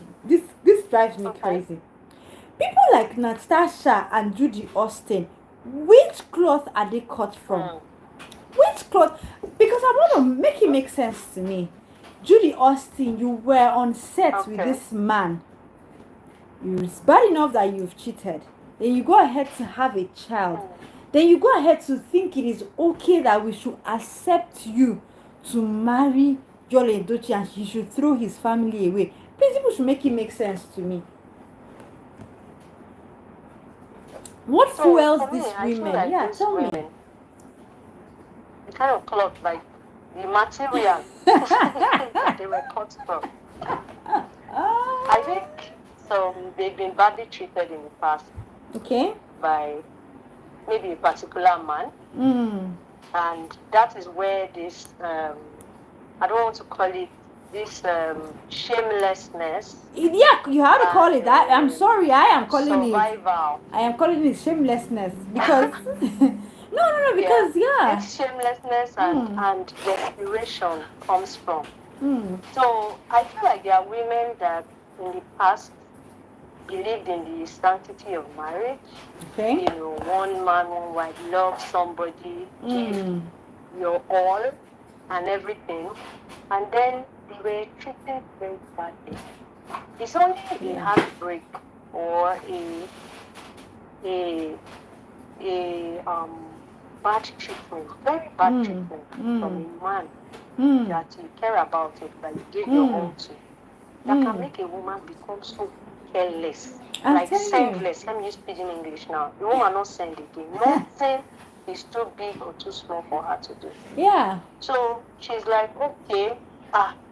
drives me crazy. People like Natasha and Judy Austin, which cloth are they cut from? Which cloth? Because I want to make it make sense to me. Judy Austin, you were on set with this man. It's bad enough that you've cheated. Then you go ahead to have a child. Then you go ahead to think it is okay that we should accept you to marry Yul Edochie and he should throw his family away. Please, people should make it make sense to me. What fuels these women? Like tell me. The kind of cloth, like the material that they were cut from. I think they've been badly treated in the past. Okay. By maybe a particular man. And that is where this, I don't want to call it this shamelessness. Yeah, you have to call it that. I'm sorry, I am calling survival. I am calling it shamelessness because no, because it's shamelessness and desperation comes from. So I feel like there are women that in the past believed in the sanctity of marriage. Okay. You know, one man, one wife, love somebody, give your all and everything, and then they were treated very badly. It's only a heartbreak or a bad treatment, very bad treatment from a man that you care about it, that you give your all to, that can make a woman become so careless, like senseless. Let me use pidgin English now. The woman not send again. Nothing is too big or too small for her to do. Yeah. So she's like, okay,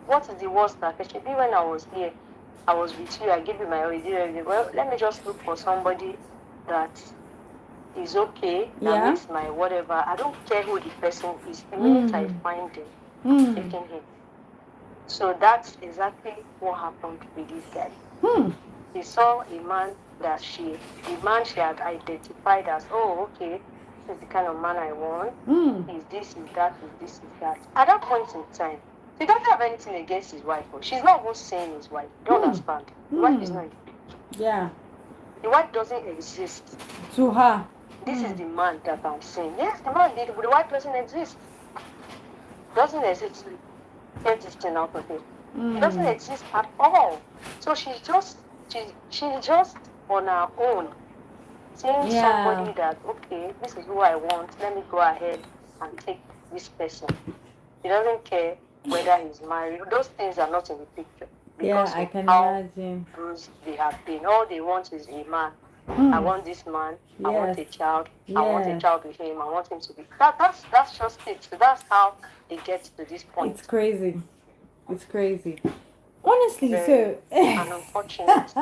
what is the worst that actually when I was here, I was with you, I gave you my origin. Well, let me just look for somebody that is okay, that makes my whatever. I don't care who the person is. The minute I find him, taking him. So that's exactly what happened with this guy. She saw a man that the man she had identified as, oh, okay, this is the kind of man I want. Is this, is that, is this, is that. At that point in time, he doesn't have anything against his wife. She's not even saying his wife. Don't understand. The wife is not in the picture. Yeah. The wife doesn't exist. To her. This is the man that I'm saying. Yes, the man did, but the wife doesn't exist. Doesn't exist. Get this thing out of it. It doesn't exist at all. So she's just on her own, seeing somebody that, okay, this is who I want, let me go ahead and take this person. She doesn't care whether he's married. Those things are not in the picture. Yeah, Because I of can how imagine. bruised they have been. All they want is a man. I Mm. want this man. I want Yes. a child. I want a Yes. child with him. I want him to be. That's just it. So that's how they get to this point. It's crazy. It's crazy. Honestly, Very so unfortunate.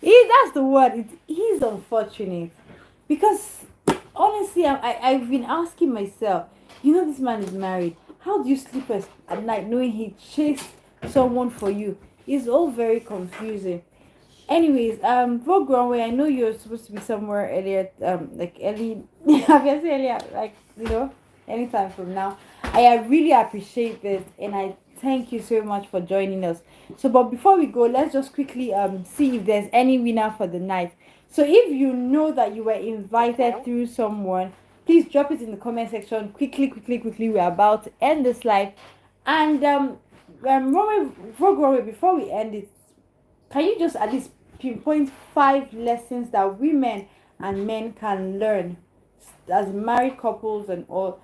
that's the word. It is unfortunate because honestly, I've been asking myself. You know, this man is married. How do you sleep at night knowing he chased someone for you? It's all very confusing. Anyways, for Growing, I know you're supposed to be somewhere earlier, like early, obviously earlier, like, anytime from now. I really appreciate this and I thank you so much for joining us. So, but before we go, let's just quickly see if there's any winner for the night. So, if you know that you were invited through someone, please drop it in the comment section quickly. We're about to end this live, and before we end it, can you just at least pinpoint 5 lessons that women and men can learn as married couples and all,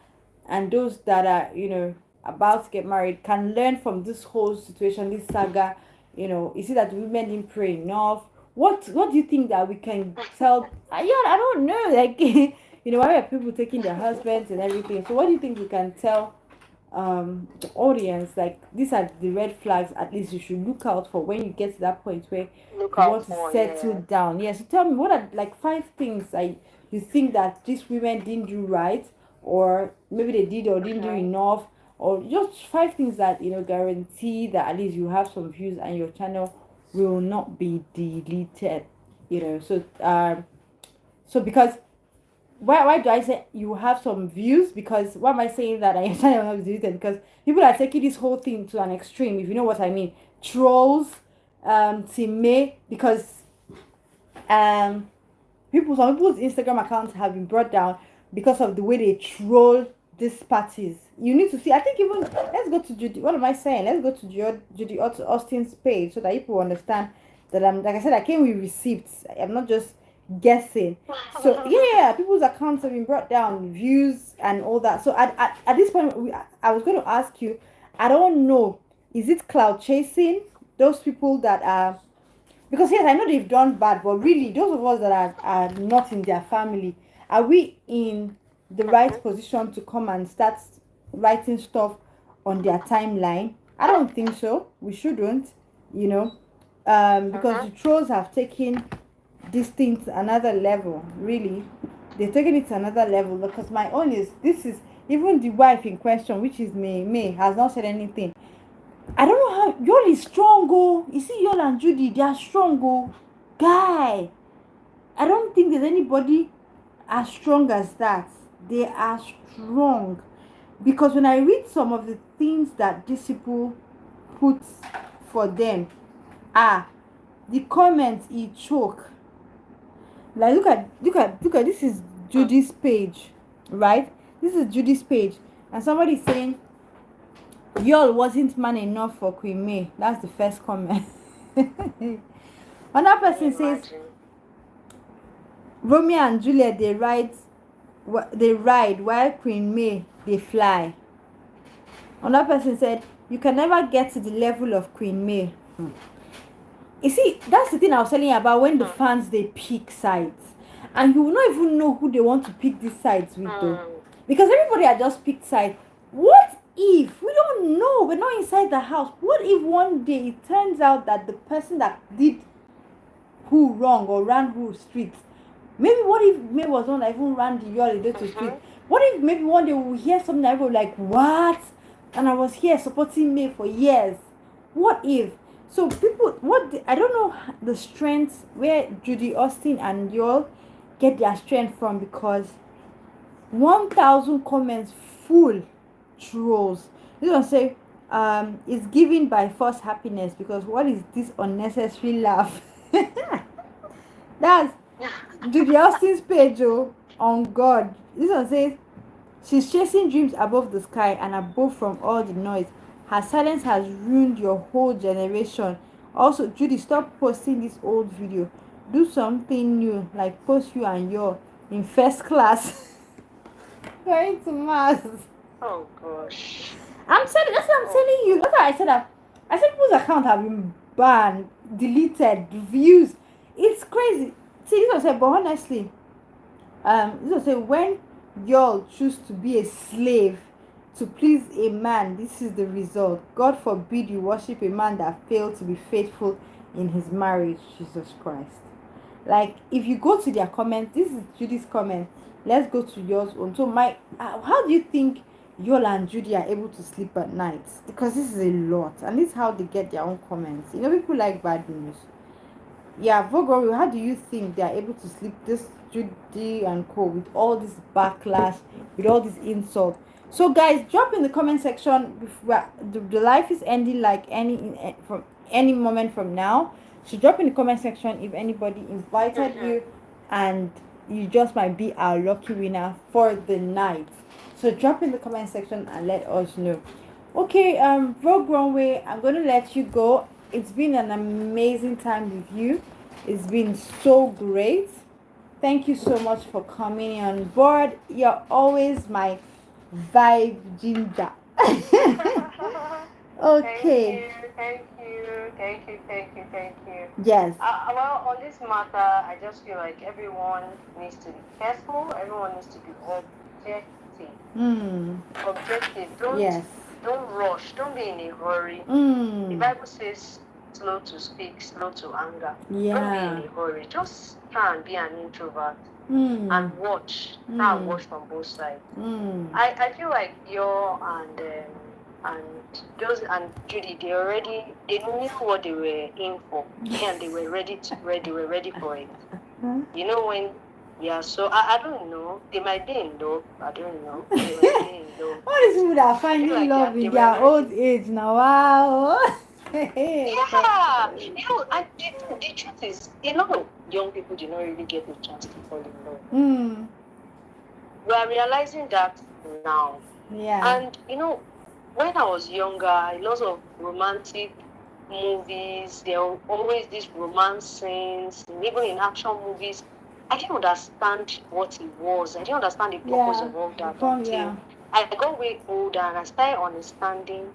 and those that are about to get married can learn from this whole situation, this saga? You see that women didn't pray enough. What do you think that we can tell? Yeah, I don't know, like why are people taking their husbands and everything? So what do you think we can tell the audience, like these are the red flags at least you should look out for when you get to that point where you want to settle down? Yes, so tell me, what are like 5 things you think that these women didn't do right, or maybe they did or didn't do enough, or just 5 things that guarantee that at least you have some views and your channel will not be deleted. So because why do I say you have some views? Because why am I saying that I channel will not be deleted? Because people are taking this whole thing to an extreme, if you know what I mean. Trolls, Team May, because some people's Instagram accounts have been brought down because of the way they troll these parties. You need to see. I think even let's go to Judy. What am I saying? Let's go to Judy Austin's page so that people understand that like I said, I came with receipts. I'm not just guessing. So yeah, people's accounts have been brought down, views and all that. So at this point, I was going to ask you, I don't know, is it cloud chasing? Those people that are, because yes, I know they've done bad, but really those of us that are not in their family, are we in the right position to come and start writing stuff on their timeline? I don't think so. We shouldn't, because the trolls have taken this thing to another level. Really, they're taking it to another level. Because my own is, this is even the wife in question, which is May, has not said anything. I don't know how Yul is strong. Oh, you see, Yul and Judy, they are strong. Oh, guy, I don't think there's anybody as strong as that. They are strong, because when I read some of the things that these people put for them, the comments, he choke. Like look at this is Judy's page, right? This is Judy's page, and somebody saying Yul wasn't man enough for Queen May. That's the first comment. Another person says Romeo and Juliet they ride while Queen May they fly. Another person said you can never get to the level of Queen May. You see, that's the thing I was telling you about, when the fans they pick sides, and you will not even know who they want to pick these sides with, though, because everybody had just picked sides. What if we don't know? We're not inside the house. What if one day it turns out that the person that did who wrong or ran who street, maybe what if May was one that even ran the Yul Edochie street? What if maybe one day we'll hear something that we're like, what? And I was here supporting May for years. What if? So people, I don't know the strength where Judy Austin and Yul get their strength from, because 1,000 comments full trolls. This one say, it's given by false happiness, because what is this unnecessary laugh? That's Judy Austin's page, on God. This one says, she's chasing dreams above the sky and above from all the noise. Her silence has ruined your whole generation. Also, Judy, stop posting this old video. Do something new, like post you and your in first class. Going to Mars. Oh gosh. I'm telling. That's what I'm telling you. That's why I said that. I said people's account have been banned, deleted, views. It's crazy. See, this was said, but honestly, this was said when y'all choose to be a slave to please a man, this is the result. God forbid you worship a man that failed to be faithful in his marriage. Jesus Christ. Like, if you go to their comments, this is Judy's comment. Let's go to yours own. So my, how do you think Yola and Judy are able to sleep at night? Because this is a lot, and this is how they get their own comments. You know, people like bad news. Yeah, Vogue, how do you think they are able to sleep, this Judy and co, with all this backlash, with all this insult? So guys, drop in the comment section. The life is ending like from any moment from now. So drop in the comment section if anybody invited you, and you just might be our lucky winner for the night. So drop in the comment section and let us know. Okay, Vogue Runway, I'm gonna let you go. It's been an amazing time with you. It's been so great. Thank you so much for coming on board. You're always my vibe ginger. Okay. Thank you. Yes. Well, on this matter, I just feel like everyone needs to be careful. Everyone needs to be objective. Objective. Don't rush. Don't be in a hurry. The Bible says, slow to speak, slow to anger. Yeah. Don't be in a hurry. Just try and be an introvert and watch. Try and watch from both sides. I feel like you and Judy, they knew what they were in for, and they were ready for it. You know, when so I don't know. They might be in love. I don't know. They might be in love. All these people that are finding love in their old age now. Wow. Yeah. You know, and the truth is, a lot of young people do not really get the chance to fall in love. We are realizing that now. Yeah. And you know, when I was younger, a lot of romantic movies, there were always these romance scenes, and even in action movies, I didn't understand what it was. I didn't understand the purpose of all that until I got way older and I started understanding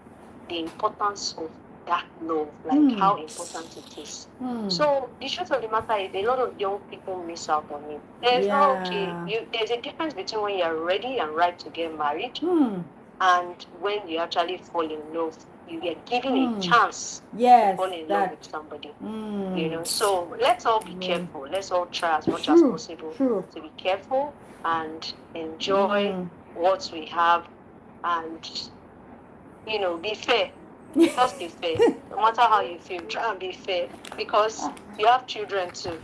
the importance of that love, like how important it is. So the truth of the matter is, a lot of young people miss out on it. There's a difference between when you're ready and right to get married and when you actually fall in love. You get given a chance to fall in love with somebody. You know, so let's all be careful. Let's all try as much as possible to be careful and enjoy what we have, and you know, be fair. Just be fair. No matter how you feel, try and be fair, because you have children too.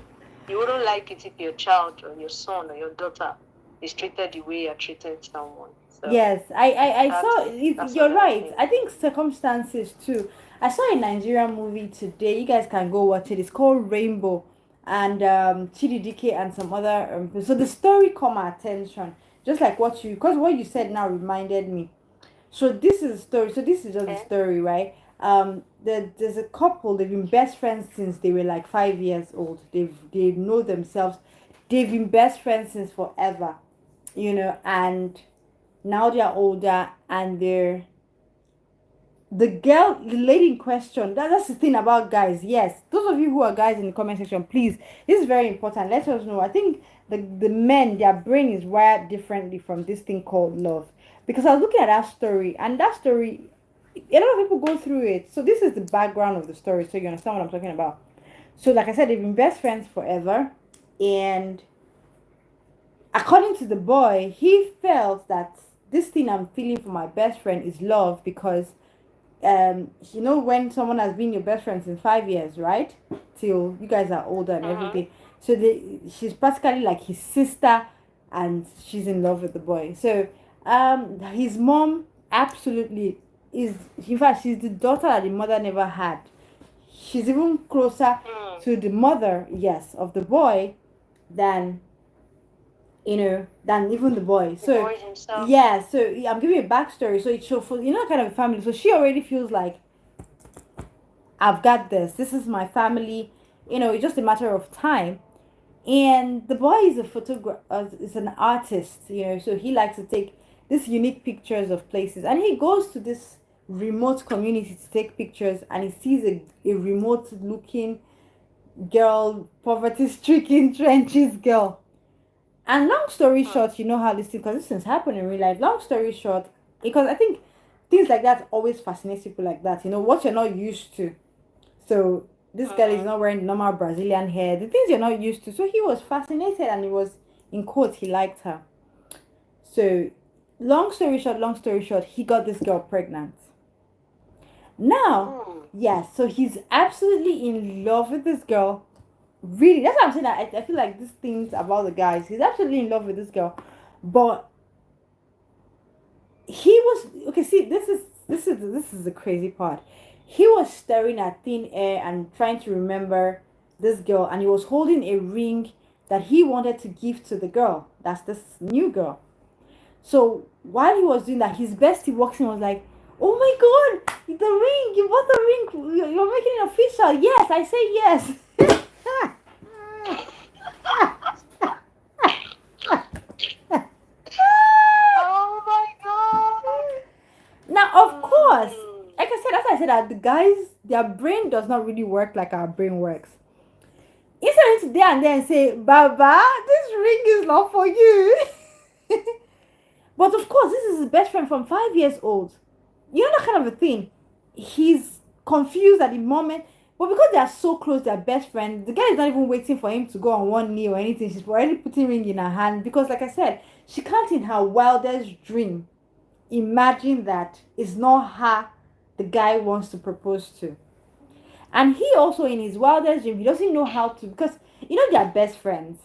You wouldn't like it if your child or your son or your daughter is treated the way you're treating someone. So yes, I saw it. You're right. I think circumstances too. I saw a Nigerian movie today. You guys can go watch it. It's called Rainbow, and Chidi and some other. So the story caught my attention, just like what you said now reminded me. So this is a story. So this is just a story, right? There's a couple. They've been best friends since they were like 5 years old. They know themselves. They've been best friends since forever, you know, and now they are older, and the lady in question, that's the thing about guys. Yes, those of you who are guys in the comment section, please, this is very important. Let us know. I think the men, their brain is wired differently from this thing called love, because I was looking at that story, and that story, a lot of people go through it. So this is the background of the story, so you understand what I'm talking about. So like I said, they've been best friends forever, and according to the boy, he felt that this thing I'm feeling for my best friend is love, because you know, when someone has been your best friend since 5 years, right, till you guys are older and everything, so she's practically like his sister, and she's in love with the boy. So his mom absolutely is, in fact, she's the daughter that the mother never had. She's even closer to the mother, yes, of the boy than, you know, than even the boy. So yeah, so I'm giving you a backstory. So it shows, for, you know, kind of a family. So she already feels like, I've got this. This is my family. You know, it's just a matter of time. And the boy is a photographer, is an artist. You know, so he likes to take. these unique pictures of places. And he goes to this remote community to take pictures, and he sees a remote looking girl, poverty stricken trenches girl. And long story short, you know how this thing, because this things happen in real life. Long story short, because I think things like that always fascinate people like that. You know, what you're not used to. So this girl is not wearing normal Brazilian hair. The things you're not used to. So he was fascinated, and he was, in quotes, he liked her. So long story short, he got this girl pregnant. Now, yes, so he's absolutely in love with this girl. Really, that's what I'm saying. That I feel like these things about the guys, he's absolutely in love with this girl, but he was okay. See, this is the crazy part. He was staring at thin air and trying to remember this girl, and he was holding a ring that he wanted to give to the girl. That's this new girl. So while he was doing that, his bestie walks in and was like, "Oh my god, the ring! You bought the ring! You're making it official." Yes, I say yes. Oh my god! Now, of course, like I said, as I said, that the guys, their brain does not really work like our brain works. Instead of to there and then say, "Baba, this ring is not for you." But of course, this is his best friend from 5 years old. You know that kind of a thing. He's confused at the moment. But because they are so close, they're best friends, the guy is not even waiting for him to go on one knee or anything. She's already putting ring in her hand. Because like I said, she can't in her wildest dream imagine that it's not her the guy wants to propose to. And he also, in his wildest dream, he doesn't know how to, because you know they're best friends.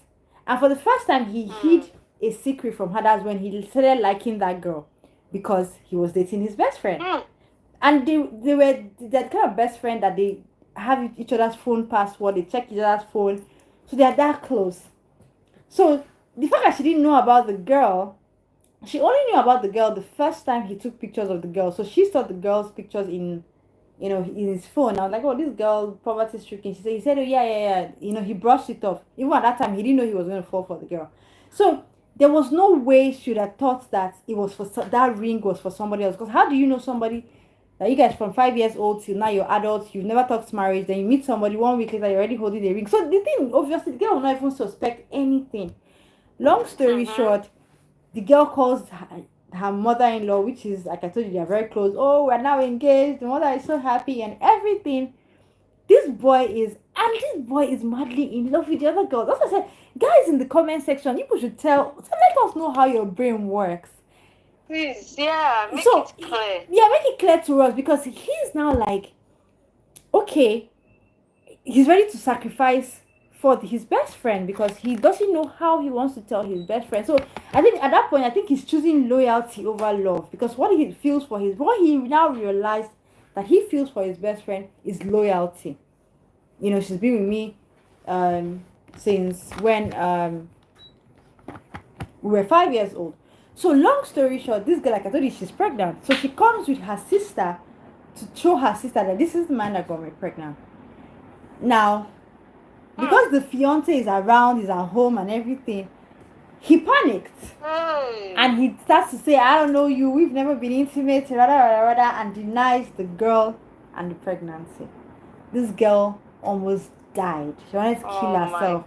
And for the first time, he hid a secret from her. That's when he started liking that girl, because he was dating his best friend. And they were that kind of best friend that they have each other's phone password, they check each other's phone, so they are that close. So the fact that she didn't know about the girl, she only knew about the girl the first time he took pictures of the girl. So she saw the girl's pictures in his phone. I was like, "Oh, this girl, poverty stricken." He said, "Oh yeah." He brushed it off. Even at that time, he didn't know he was going to fall for the girl. So there was no way she would have thought that it was for that ring was for somebody else. Because how do you know somebody that you guys from 5 years old till now you're adults, you've never talked marriage, then you meet somebody 1 week later, you're already holding a ring? So the thing, obviously, the girl will not even suspect anything. Long story short, the girl calls her mother-in-law, which is, like I told you, they're very close. "Oh, we're now engaged. The mother is so happy," and everything. This boy is madly in love with the other girl. That's what I said. Guys in the comment section, people should let us know how your brain works. Please, yeah, make So, it clear. Yeah, make it clear to us, because he's now like, okay, he's ready to sacrifice for his best friend, because he doesn't know how he wants to tell his best friend. So I think at that point, he's choosing loyalty over love, because what he now realized that he feels for his best friend is loyalty. She's been with me since when we were 5 years old. So long story short, this girl, like I told you, she's pregnant. So she comes with her sister to show her sister that this is the man that got me pregnant. Now, because the fiance is around, is at home and everything, he panicked. And he starts to say, "I don't know you, we've never been intimate," and denies the girl and the pregnancy. This girl almost died. She wanted to kill herself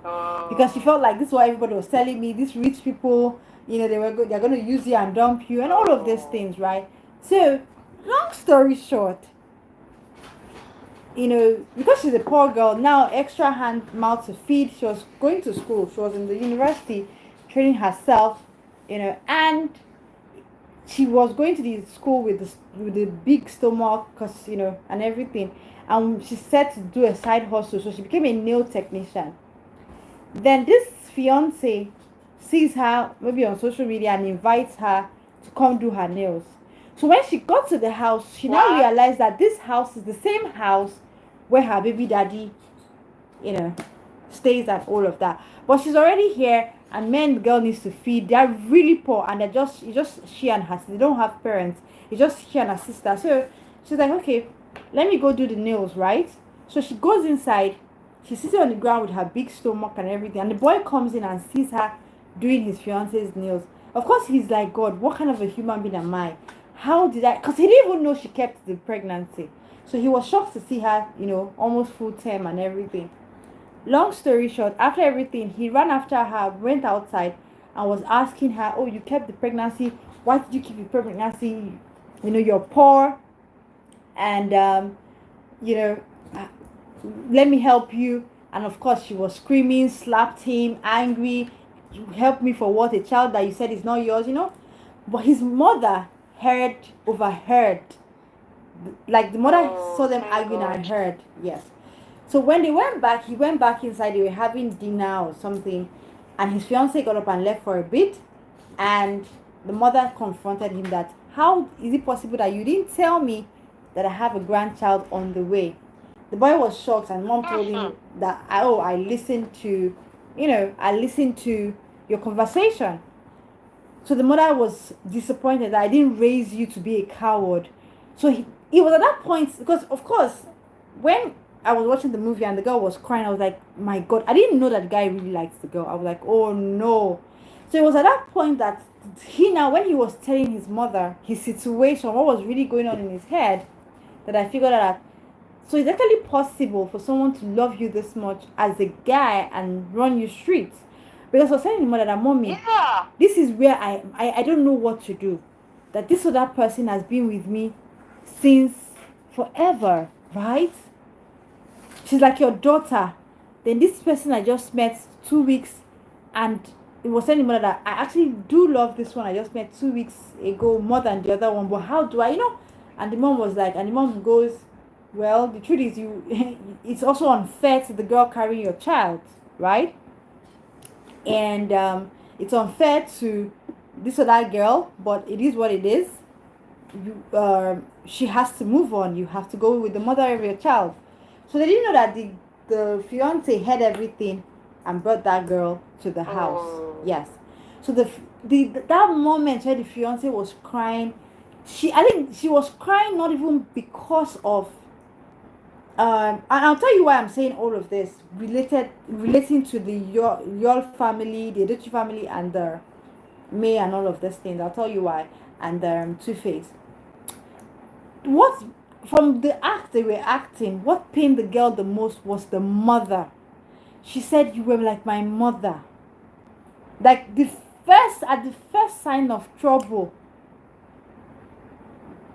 because she felt like, "This is what everybody was telling me, these rich people, they're going to use you and dump you," and all of these things, right? So long story short, because she's a poor girl, now extra hand mouth to feed. She was going to school, she was in the university training herself, and she was going to the school with the big stomach, because and everything. And she said to do a side hustle, so she became a nail technician. Then this fiance sees her maybe on social media and invites her to come do her nails. So when she got to the house, she now realized that this house is the same house where her baby daddy, stays and all of that. But she's already here, and the girl needs to feed. They're really poor, and it's just she and her sister. They don't have parents. It's just she and her sister. So she's like, "Okay, let me go do the nails," right? So she goes inside. She's sitting on the ground with her big stomach and everything. And the boy comes in and sees her doing his fiance's nails. Of course, he's like, God, what kind of a human being am I? How did I? Because he didn't even know she kept the pregnancy. So he was shocked to see her, almost full term and everything. Long story short, after everything, he ran after her, went outside, and was asking her, "Oh, you kept the pregnancy. Why did you keep the pregnancy? You're poor, and you know, uh, let me help you." And of course, she was screaming, slapped him, angry. "You help me for what? A child that you said is not yours. But his mother overheard. Like the mother saw them arguing and heard. Yes. So when they went back, he went back inside. They were having dinner or something, and his fiance got up and left for a bit. And the mother confronted him that, "How is it possible that you didn't tell me that I have a grandchild on the way?" The boy was shocked, and mom told him that, I listened to, I listened to your conversation. So the mother was disappointed that I didn't raise you to be a coward. So he was at that point, because of course, when I was watching the movie and the girl was crying, I was like, my God, I didn't know that the guy really likes the girl. I was like, oh no. So it was at that point that when he was telling his mother his situation, what was really going on in his head, that I figured out that, so it's actually possible for someone to love you this much as a guy and run you streets. Because I was telling his mother that, "Mommy, this is where I don't know what to do. That this other person has been with me since forever, right? She's like your daughter. Then this person I just met 2 weeks, and it was telling mother that I actually do love this one I just met 2 weeks ago more than the other one. But how do I, And the mom was like, and the mom goes, well, the truth is it's also unfair to the girl carrying your child, right? And it's unfair to this or that girl, but it is what it is. She has to move on. You have to go with the mother of your child." So they didn't know that the fiance had everything and brought that girl to the house. Yes. So that moment where the fiance was crying, I think she was crying not even because of and I'll tell you why I'm saying all of this relating to the Yul family, the Edochie family, and the May and all of these things. I'll tell you why. And Two-Face. What from the act they were acting, what pained the girl the most was the mother. She said, "You were like my mother." Like at the first sign of trouble.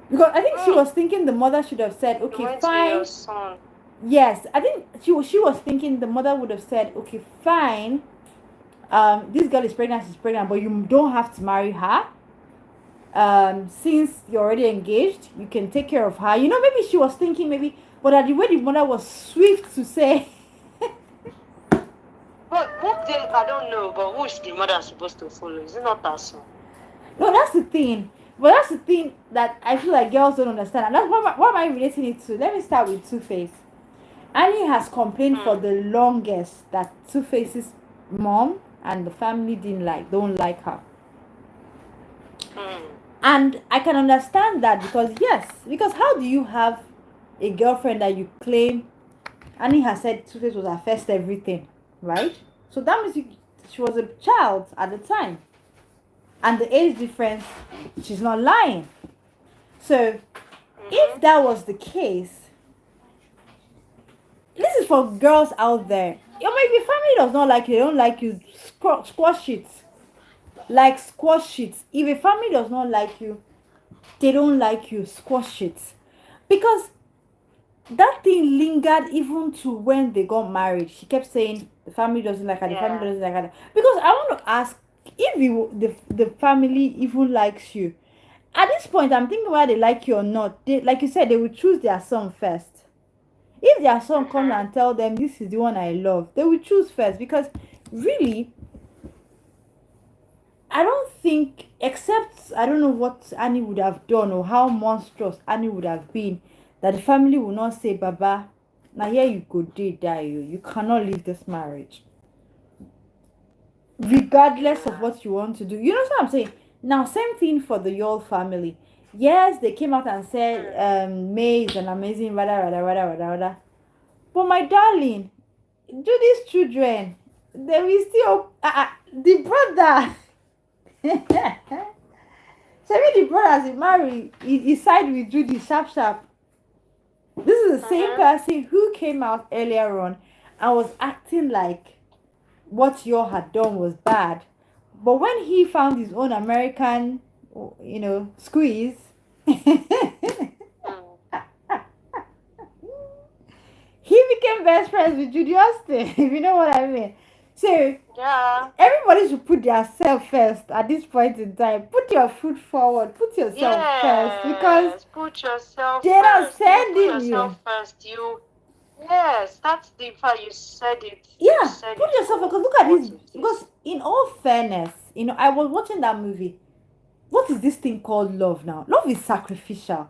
Because I think she was thinking the mother should have said, "Okay, fine." Yes, I think she was thinking the mother would have said, "Okay, fine. This girl is pregnant, she's pregnant, but you don't have to marry her. Since you're already engaged, you can take care of her." Maybe she was thinking but at the way the mother was swift to say. But I don't know, but who is the mother supposed to follow? Is it not her son? No, that's the thing. But that's the thing that I feel like girls don't understand. And that's what am I relating it to? Let me start with Two-Face. Annie has complained for the longest that Two-Face's mom and the family don't like her. And I can understand that because how do you have a girlfriend that you claim Annie has said Two-Face was her first everything, right? So that means she was a child at the time. And the age difference, she's not lying. So if that was the case, this is for girls out there. If your family does not like you, they don't like you, squash it. Like squash it. If a family does not like you, they don't like you, squash it. Because that thing lingered even to when they got married. She kept saying the family doesn't like her, the family doesn't like her. Because I want to ask, if the family even likes you, at this point I'm thinking whether they like you or not. They, like you said, they will choose their son first. If their son comes and tell them this is the one I love, they will choose first. Because really, I don't think, except I don't know what Annie would have done or how monstrous Annie would have been, that the family will not say, "Baba, now here you go, die you cannot leave this marriage." Regardless of what you want to do. You know what I'm saying? Now, same thing for the Yul family. Yes, they came out and said May is an amazing rather. But my darling, do these children, they will still the brother So when the brothers he marry, he side with Judy sharp sharp. This is the same person who came out earlier on and was acting like what y'all had done was bad. But when he found his own American, squeeze, he became best friends with Judy Austin, if you know what I mean. So Yeah. everybody should put their self first at this point in time. Put your foot forward. Put yourself first, because put yourself they're not first. Put sending yourself you. first. Yes, that's the part you said it. Yeah, You said put it yourself, for because look at what this. it is. Because in all fairness, I was watching that movie. What is this thing called love now? Love is sacrificial.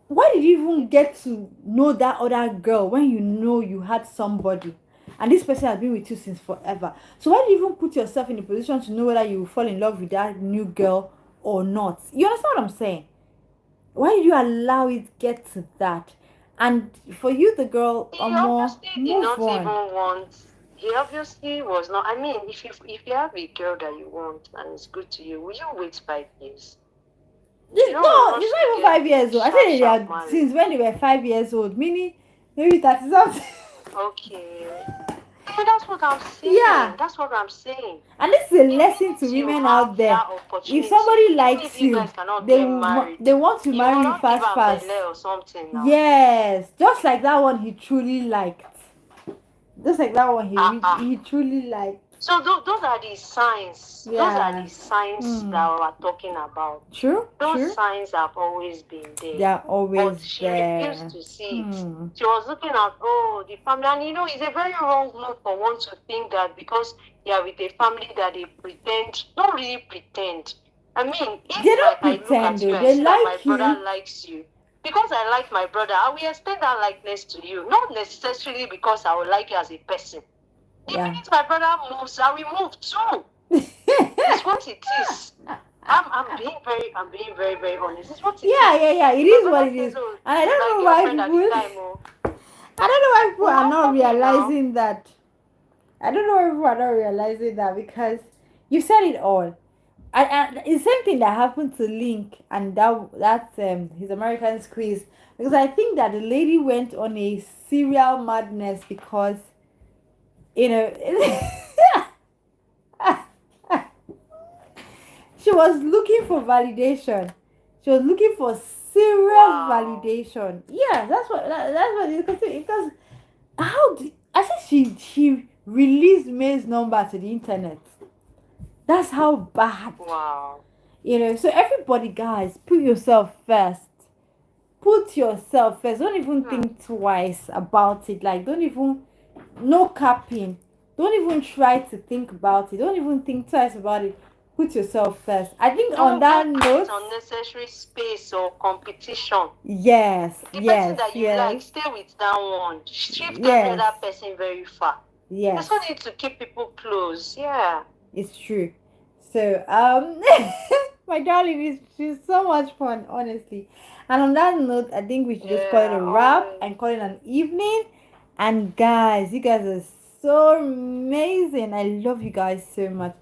Why did you even get to know that other girl when you know you had somebody and this person has been with you since forever? So why did you even put yourself in a position to know whether you will fall in love with that new girl or not? You understand what I'm saying? Why did you allow it get to that? And for you, the girl, He more obviously did move not on. even want. He obviously was not. I mean, if you have a girl that you want and it's good to you, will you wait 5 years? No, it's not even 5 years old. I said they are since when they were 5 years old, meaning maybe 30 something. Okay. Yeah, that's what I'm saying. Yeah. That's what I'm saying. And this is a It lesson means to you women have out there. that opportunity. If somebody Even likes if you you, guys cannot they get married, they want to you marry will you not give fast, a fast. belay or something now. Yes, just like that one he truly liked. Just like that one he truly liked. So those are the signs. Yeah. Those are the signs that we're talking about. True. Those signs have always been there. They are always but she there. refused to see it. She was looking at the family, and it's a very wrong move for one to think that because you are with a family that they pretend, not really pretend. I mean, if They don't like pretend, I look at you though. and They see that like my you. brother likes you, because I like my brother, I will extend that likeness to you, not necessarily because I would like you as a person. Yeah. Even if my brother moves, I will move too. It's what it is. I'm being very, very honest. It's what it is. Yeah. It is what it is. And I don't know why people. I don't know why people are not realizing that. I don't know why people are not realizing that, because you said it all. And it's the same thing that happened to Link and that's his American squeeze, because I think that the lady went on a serial madness because she was looking for validation. She was looking for serious validation. Yeah, that's what it is, because I said she released May's number to the internet. That's how bad. Wow. So everybody, guys, put yourself first. Put yourself first. Don't even think twice about it. Like, don't even, no capping. Don't even try to think about it. Don't even think twice about it. Put yourself first. I think on that note, unnecessary space or competition. Yes. The person that you like, stay with that one. Shift every other person very far. Yes. That's why need to keep people close. Yeah. It's true. So my darling, it's so much fun, honestly. And on that note, I think we should just call it a wrap and call it an evening. And guys, you guys are so amazing. I love you guys so much.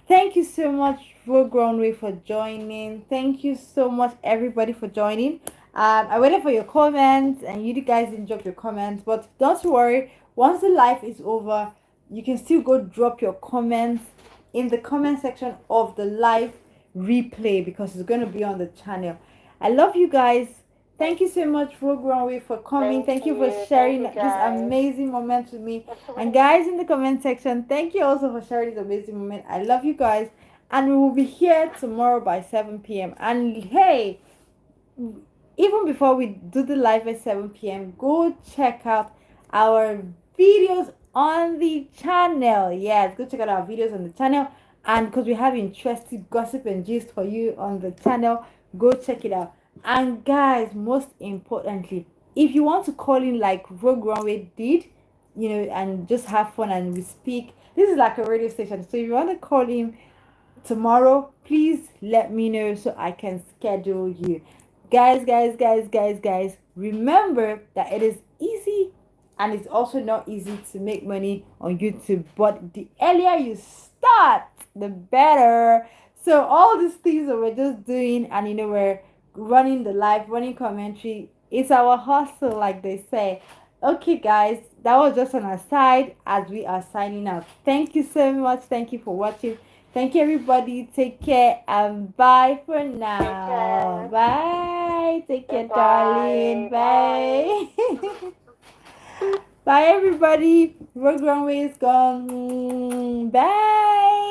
Thank you so much, Vogue Runway, for joining. Thank you so much, everybody, for joining. I waited for your comments, and you guys didn't drop your comments. But don't worry, once the live is over, you can still go drop your comments in the comment section of the live replay, because it's going to be on the channel. I love you guys. Thank you so much, Vogue Runway, for coming. Thank you for sharing this amazing moment with me. And guys, in the comment section, thank you also for sharing this amazing moment. I love you guys. And we will be here tomorrow by 7 p.m. And hey, even before we do the live at 7 p.m., go check out our videos on the channel. Yes, go check out our videos on the channel. And because we have interesting gossip and gist for you on the channel, go check it out. And guys, most importantly, if you want to call in like Vogue Runway did, and just have fun and we speak, this is like a radio station. So if you want to call in tomorrow, please let me know so I can schedule you. Guys, remember that it is easy and it's also not easy to make money on YouTube, but the earlier you start, the better. So all these things that we're just doing, and we're running the live, running commentary. It's our hustle, like they say. Okay, guys, that was just an aside as we are signing out. Thank you so much. Thank you for watching. Thank you, everybody. Take care and bye for now. care. Bye. Take care, Bye. darling. Bye. Bye, everybody. Road runway is gone. Bye.